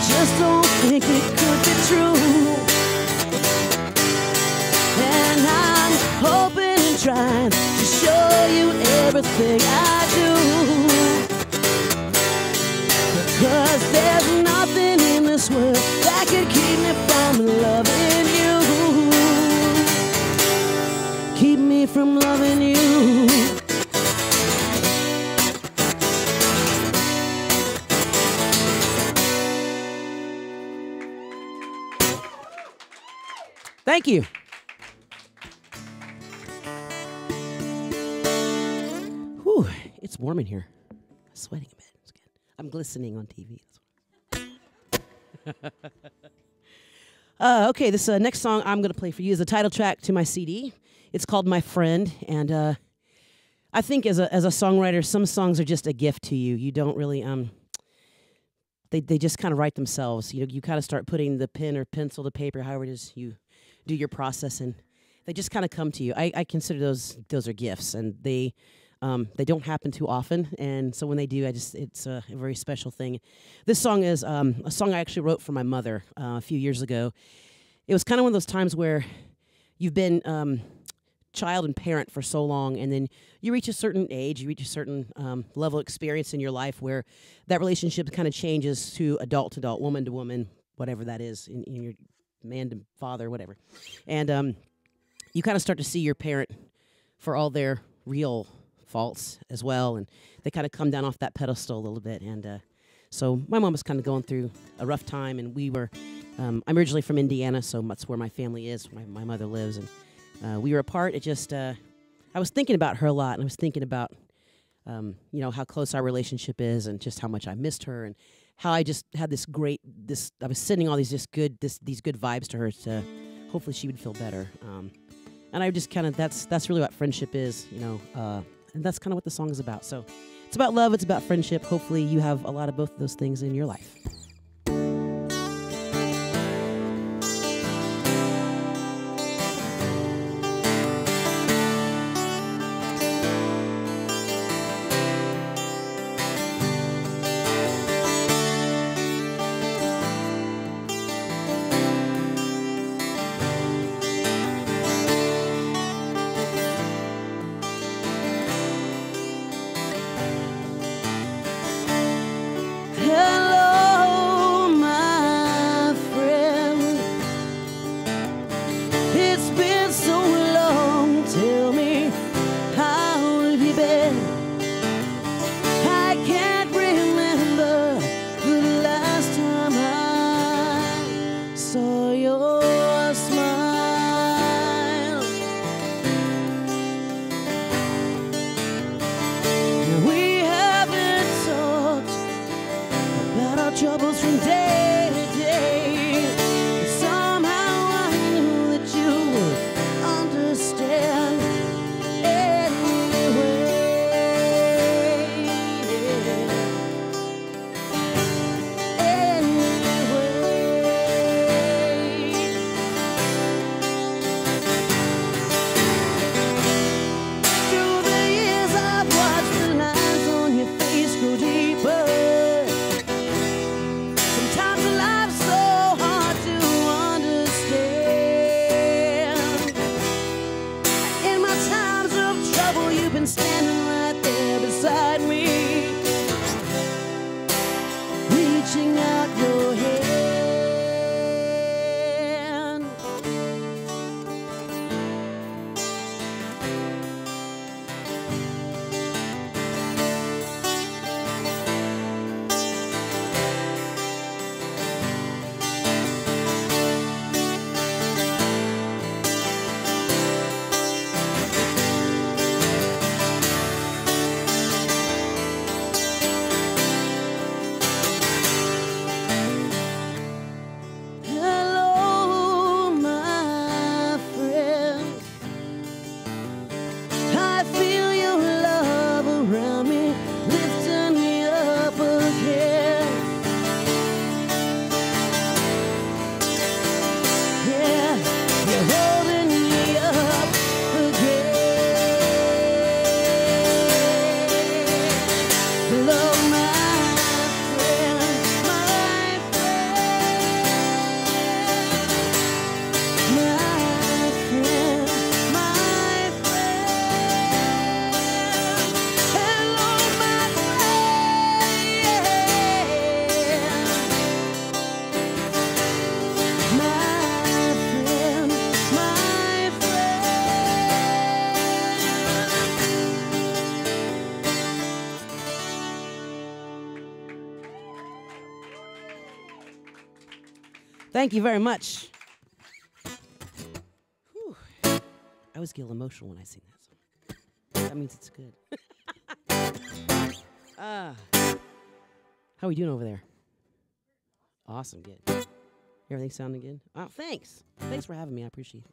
Just don't think it could be true. And I'm hoping and trying to show you everything I do. Because there's nothing in this world that can keep me from loving you. Keep me from loving you. Thank you. Whew, it's warm in here. I'm sweating a bit. It's good. I'm glistening on TV. Okay, this next song I'm going to play for you is the title track to my CD. It's called My Friend, and I think as a songwriter, some songs are just a gift to you. You don't really they just kind of write themselves. You kind of start putting the pen or pencil to paper, however it is you do your process, and they just kind of come to you. I consider those are gifts, and they don't happen too often, and so when they do, it's a very special thing. This song is a song I actually wrote for my mother a few years ago. It was kind of one of those times where you've been child and parent for so long, and then you reach a certain age, you reach a certain level of experience in your life where that relationship kind of changes to adult to adult, woman to woman, whatever that is, in your man to father, whatever. And you kind of start to see your parent for all their real faults as well, and they kind of come down off that pedestal a little bit. And So my mom was kind of going through a rough time, and we were, I'm originally from Indiana, so that's where my family is, my mother lives, and we were apart. It just, I was thinking about her a lot, and I was thinking about, you know, how close our relationship is, and just how much I missed her, and how I just had I was sending all these good vibes to her to hopefully she would feel better. And I just kind of, that's really what friendship is, you know, and that's kind of what the song is about. So it's about love, it's about friendship. Hopefully you have a lot of both of those things in your life. Hello, my friend. It's been so long. Tell me, how have you been? I can't remember the last time I saw your smile. We haven't talked about our troubles from day to day. But somehow I knew that you would understand anyway. Through the years I've watched the lines on your face grow deeper. Sometimes life's so hard to understand. In my times of trouble, you've been standing right there beside me, reaching out your hand. Hello, my friend. I feel your love around me, lifting me up again. Yeah, you're holding me up again. Hello, my friend, my friend. My friend, my friend. Hello, my friend. My friend, my friend. Thank you very much. Whew. I always get a little emotional when I sing that song. That means it's good. How are we doing over there? Awesome, good. Everything sounding good? Oh, thanks. Thanks for having me. I appreciate it.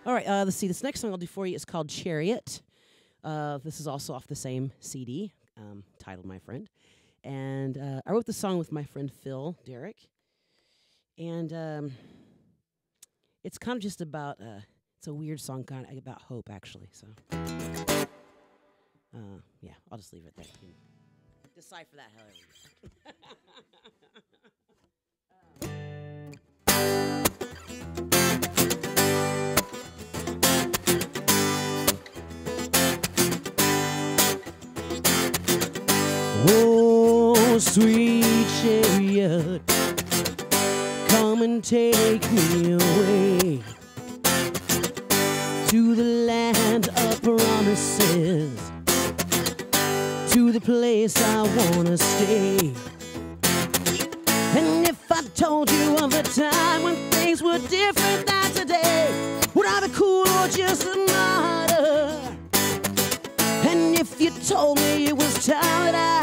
All right, let's see. This next song I'll do for you is called Chariot. This is also off the same CD, titled My Friend. And I wrote the song with my friend Phil Derrick. And it's kind of just about, it's a weird song kind of about hope, actually. So, yeah, I'll just leave it there. You can decipher that however you Oh, sweet chariot, come and take me away to the land of promises, to the place I wanna stay. And if I told you of a time when things were different than today, would I be cool or just a martyr? And if you told me it was time that I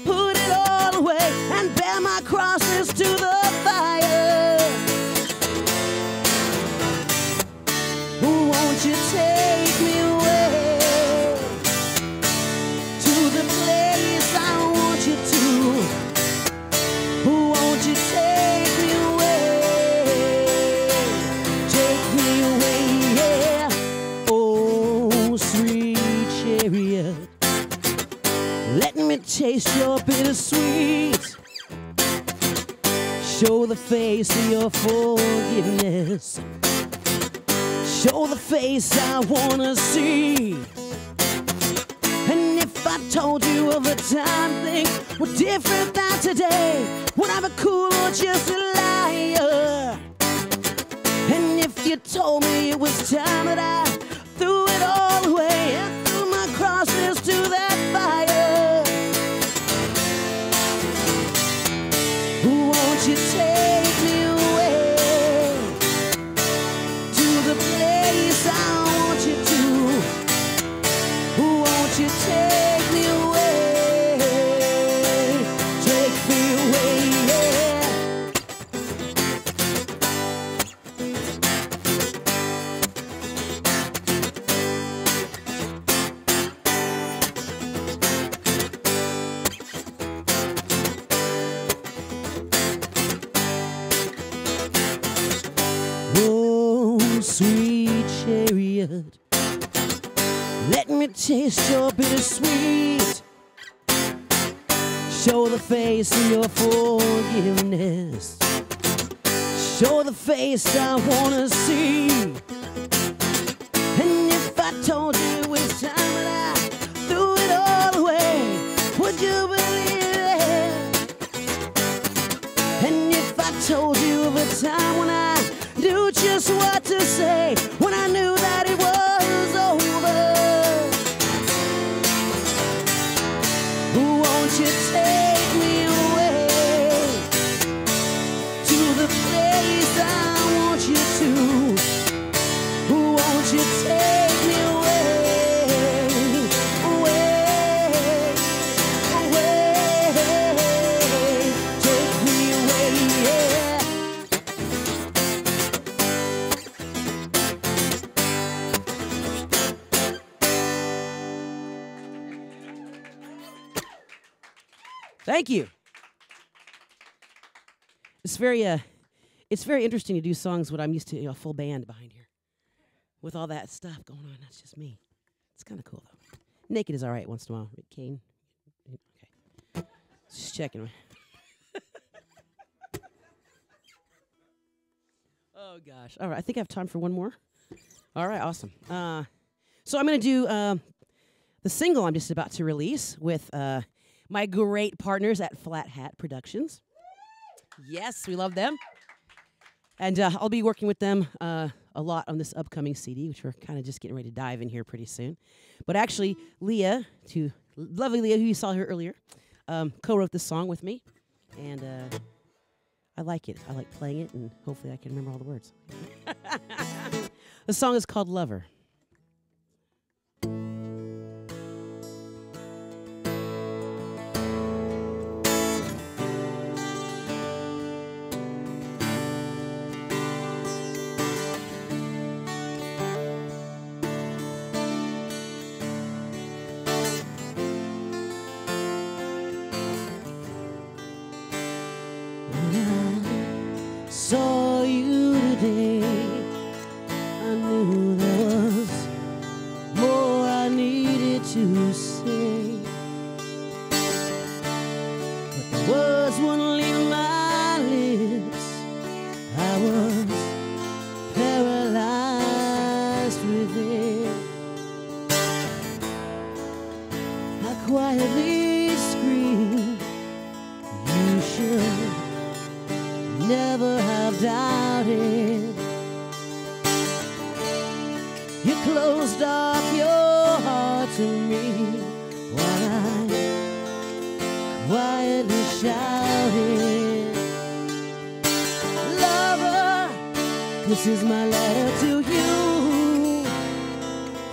put it all away and bear my crosses to the fire, won't you take me away to the place I want you to? Won't you take me away? Take me away, yeah. Oh, sweet chariot, let me taste your bittersweet. Show the face of your forgiveness. Show the face I wanna see. And if I told you of a time things were different than today, would I be cool or just a liar? And if you told me it was time that I threw it all away and threw my crosses to that fire, won't you take me away to the place I want you to? Won't you take me away? Take me away, yeah. Oh, sweet chariot, let me taste your bittersweet. Show the face of your forgiveness. Show the face I wanna see. And if I told you it was time that I threw it all away, would you believe it? And if I told you of a time when I knew just what to say, when I knew that it was over, won't you take me away to the place I want you to? Won't you take me away, away, away, take me away, yeah. Thank you. It's very interesting to do songs when I'm used to a full band behind here, with all that stuff going on. That's just me. It's kind of cool though. Naked is all right once in a while. Right, Kane? Okay. Just checking. Oh gosh. All right. I think I have time for one more. All right. Awesome. So I'm gonna do the single I'm just about to release with my great partners at Flat Hat Productions. Yes, we love them. And I'll be working with them a lot on this upcoming CD, which we're kind of just getting ready to dive in here pretty soon. But actually, Leah, lovely Leah, who you saw here earlier, co-wrote this song with me. And I like it. I like playing it, and hopefully I can remember all the words. The song is called Lover. Saw you today, I knew there was more I needed to say, but the words wouldn't leave my lips. I was paralyzed within. I quietly screamed, you should never have doubted. You closed off your heart to me while I quietly shouting, lover, this is my letter to you.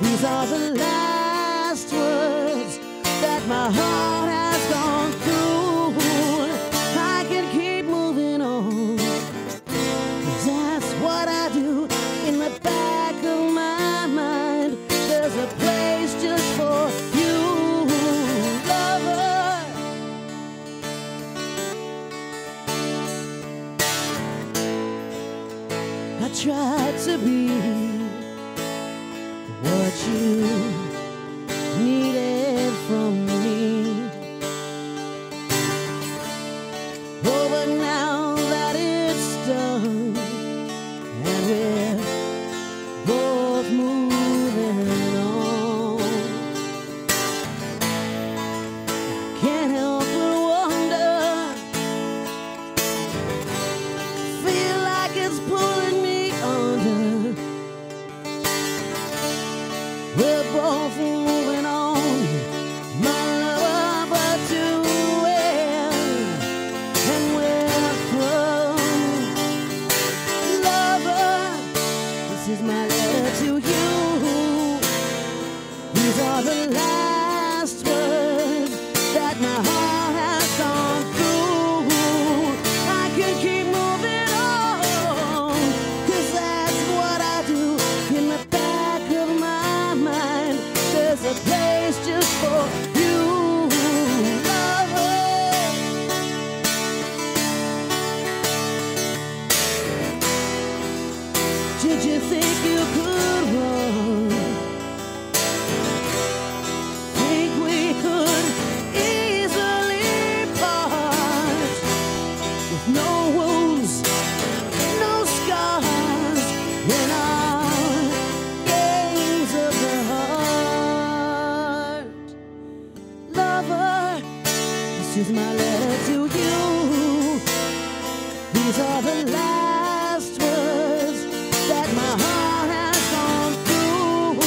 These are the last words that my heart has gone through. I can keep moving on, 'cause that's what I do. In the back of my mind, there's a place just for you, lover. I tried to be what you needed from me. Oh, but now that it's done and we're both moving on, I can't help but wonder, feel like it's pulling me under. We're both moving on, my lover, but to where and where from? Lover, this is my letter to you. These are the last words that my heart has gone through. I can keep moving on, 'cause that's what I do. In the back of my mind, there's a place just for you, lover. Did you think you could run? Think we could easily part with no wounds, no scars in our games of the heart. Lover, this is my letter to you. These are the last words that my heart has gone through.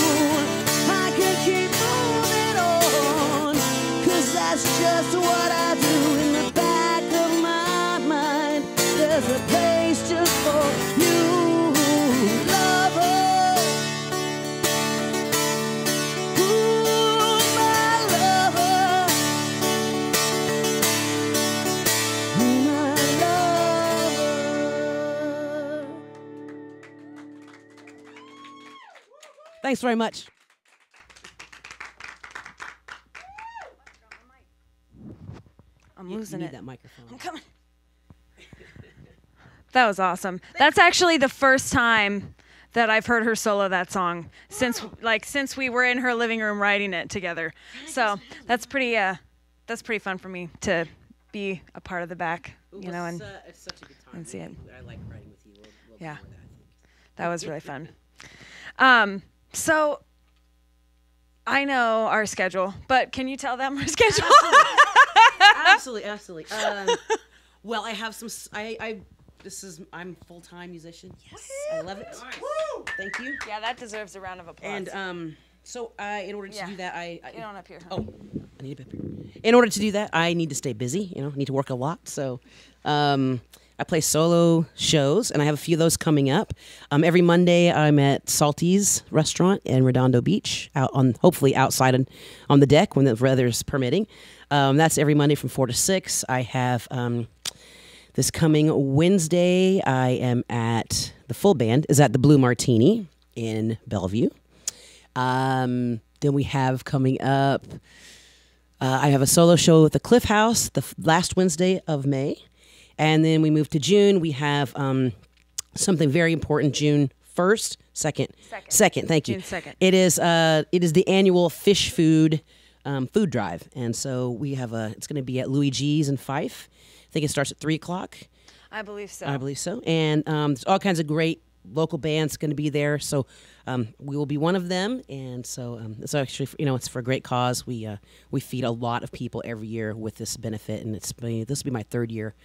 I can keep moving on, 'cause that's just what I do. In the back of my mind, there's a place just for you, lover. Ooh, my lover. My lover. Thanks very much. I'm losing you it. need that microphone. I'm coming. That was awesome. That's actually the first time that I've heard her solo that song since we were in her living room writing it together. So that's pretty fun for me to be a part of the back, you know, and it's such a good time. and see it. I like writing with you. We'll Yeah. do more of that, I think. That was really fun. So I know our schedule, but can you tell them our schedule? Absolutely. Well, I have some. I'm a full-time musician. Yes, I love it. Woo! Thank you. Yeah, that deserves a round of applause. And so in order to do that, Get on up here. Oh, I need a bit here. In order to do that, I need to stay busy. You know, I need to work a lot. So, I play solo shows, and I have a few of those coming up. Every Monday, I'm at Salty's restaurant in Redondo Beach, hopefully outside on the deck when the weather's permitting. That's every Monday from 4 to 6. I have this coming Wednesday, I am at the full band is at the Blue Martini in Bellevue. Then we have coming up, I have a solo show at the Cliff House the last Wednesday of May. And then we move to June. We have something very important, June 1st, 2nd. Second, thank you. June 2nd. It is the annual fish food food drive. And so we have it's going to be at Louis G's in Fife. I think it starts at 3 o'clock. I believe so. And there's all kinds of great local bands going to be there. So we will be one of them. And so it's actually, it's for a great cause. We feed a lot of people every year with this benefit. And this will be my third year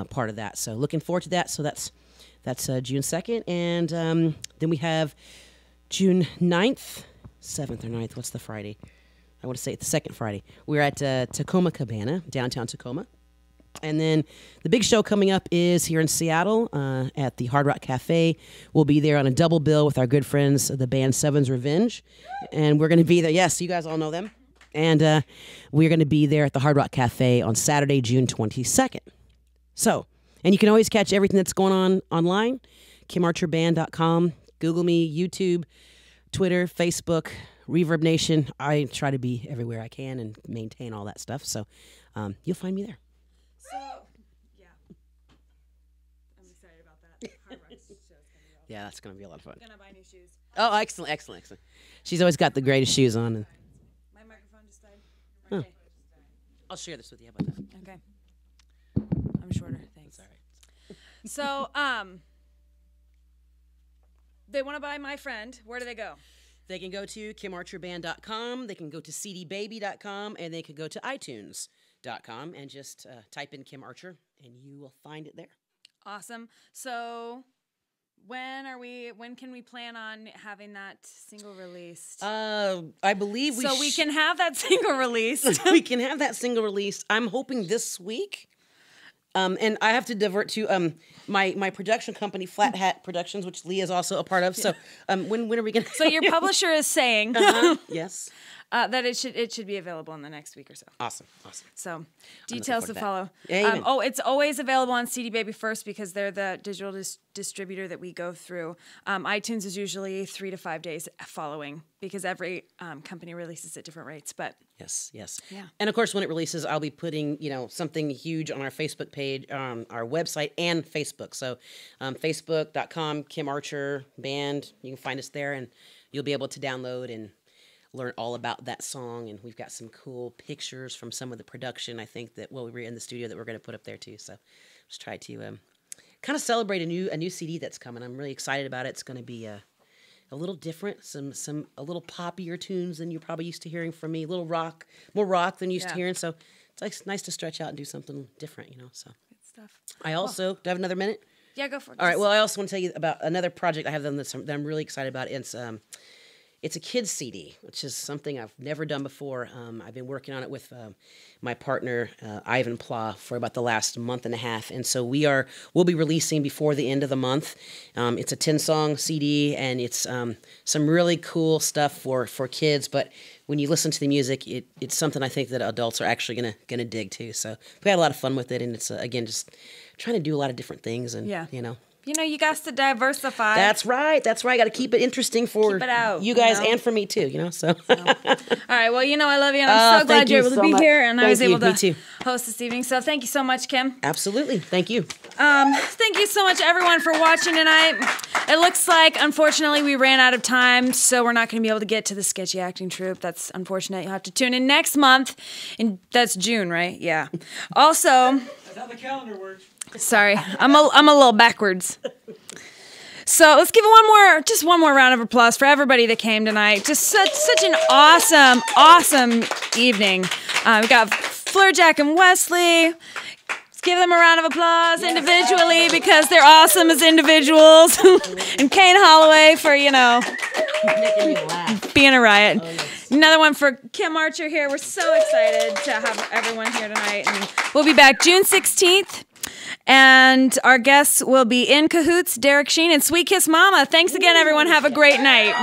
part of that. So looking forward to that. So that's June 2nd. And then we have June 9th, 7th or 9th. What's the Friday? I want to say it's the second Friday. We're at Tacoma Cabana, downtown Tacoma. And then the big show coming up is here in Seattle at the Hard Rock Cafe. We'll be there on a double bill with our good friends, the band Seven's Revenge. And we're going to be there. Yes, you guys all know them. And we're going to be there at the Hard Rock Cafe on Saturday, June 22nd. So, and you can always catch everything that's going on online, KimArcherBand.com, Google me, YouTube, Twitter, Facebook, Reverb Nation. I try to be everywhere I can and maintain all that stuff. So you'll find me there. So, yeah. I'm excited about that. Hard Rock show's gonna be Yeah, that's going to be a lot of fun. I'm gonna buy new shoes. Oh, excellent, excellent, excellent. She's always got the greatest shoes on. And My microphone just died. Okay. I'll share this with you. How about that? Okay. I'm shorter. Thanks. All right. So, they want to buy My Friend. Where do they go? They can go to KimArcherBand.com. They can go to CDBaby.com, and they can go to iTunes.com and just type in Kim Archer, and you will find it there. Awesome. So, when can we plan on having that single released? I believe we can have that single released. We can have that single released. I'm hoping this week. And I have to divert to my production company, Flat Hat Productions, which Leah is also a part of. So when are we going to... So your publisher is saying yes, that it should be available in the next week or so. awesome. So details to follow. Amen. It's always available on CD Baby first because they're the digital distributor that we go through. iTunes is usually 3 to 5 days following because every company releases at different rates. But Yes. Yeah. And of course, when it releases, I'll be putting something huge on our Facebook page, our website, and Facebook. So Facebook.com, Kim Archer Band. You can find us there, and you'll be able to download and learn all about that song. And we've got some cool pictures from some of the production. I think that we were in the studio that we're going to put up there too. So let's try to kind of celebrate a new CD that's coming. I'm really excited about it. It's going to be a little different, a little poppier tunes than you're probably used to hearing from me. A little rock, more rock than you're used to hearing. So it's nice to stretch out and do something different, So good stuff. I also do I have another minute. Yeah, go for it. All right. Well, I also want to tell you about another project I have that I'm really excited about. It's a kids CD, which is something I've never done before. I've been working on it with my partner, Ivan Pla, for about the last month and a half. And so we'll be releasing before the end of the month. It's a 10-song CD, and it's some really cool stuff for kids. But when you listen to the music, it's something I think that adults are actually gonna dig too. So we had a lot of fun with it, and it's again just trying to do a lot of different things, and you got to diversify. That's right. Got to keep it interesting for you guys and for me too. So. All right. Well, I love you, and I'm so glad you're able to be here, and I was able to host this evening. So thank you so much, Kim. Absolutely. Thank you. Thank you so much, everyone, for watching tonight. It looks like, unfortunately, we ran out of time, so we're not going to be able to get to the sketchy acting troupe. That's unfortunate. You'll have to tune in next month, and that's June, right? Yeah. Also, That's how the calendar works. sorry, I'm a little backwards. So let's give it one more round of applause for everybody that came tonight. Just such an awesome evening. We got Fleur, Jack, and Wesley. Let's give them a round of applause individually because they're awesome as individuals. And Kane Holloway for, Making me laugh. being a riot. Oh, yes. Another one for Kim Archer here. We're so excited to have everyone here tonight. And we'll be back June 16th. And our guests will be In Cahoots, Derek Sheen, and Sweet Kiss Mama. Thanks again, everyone. Have a great night.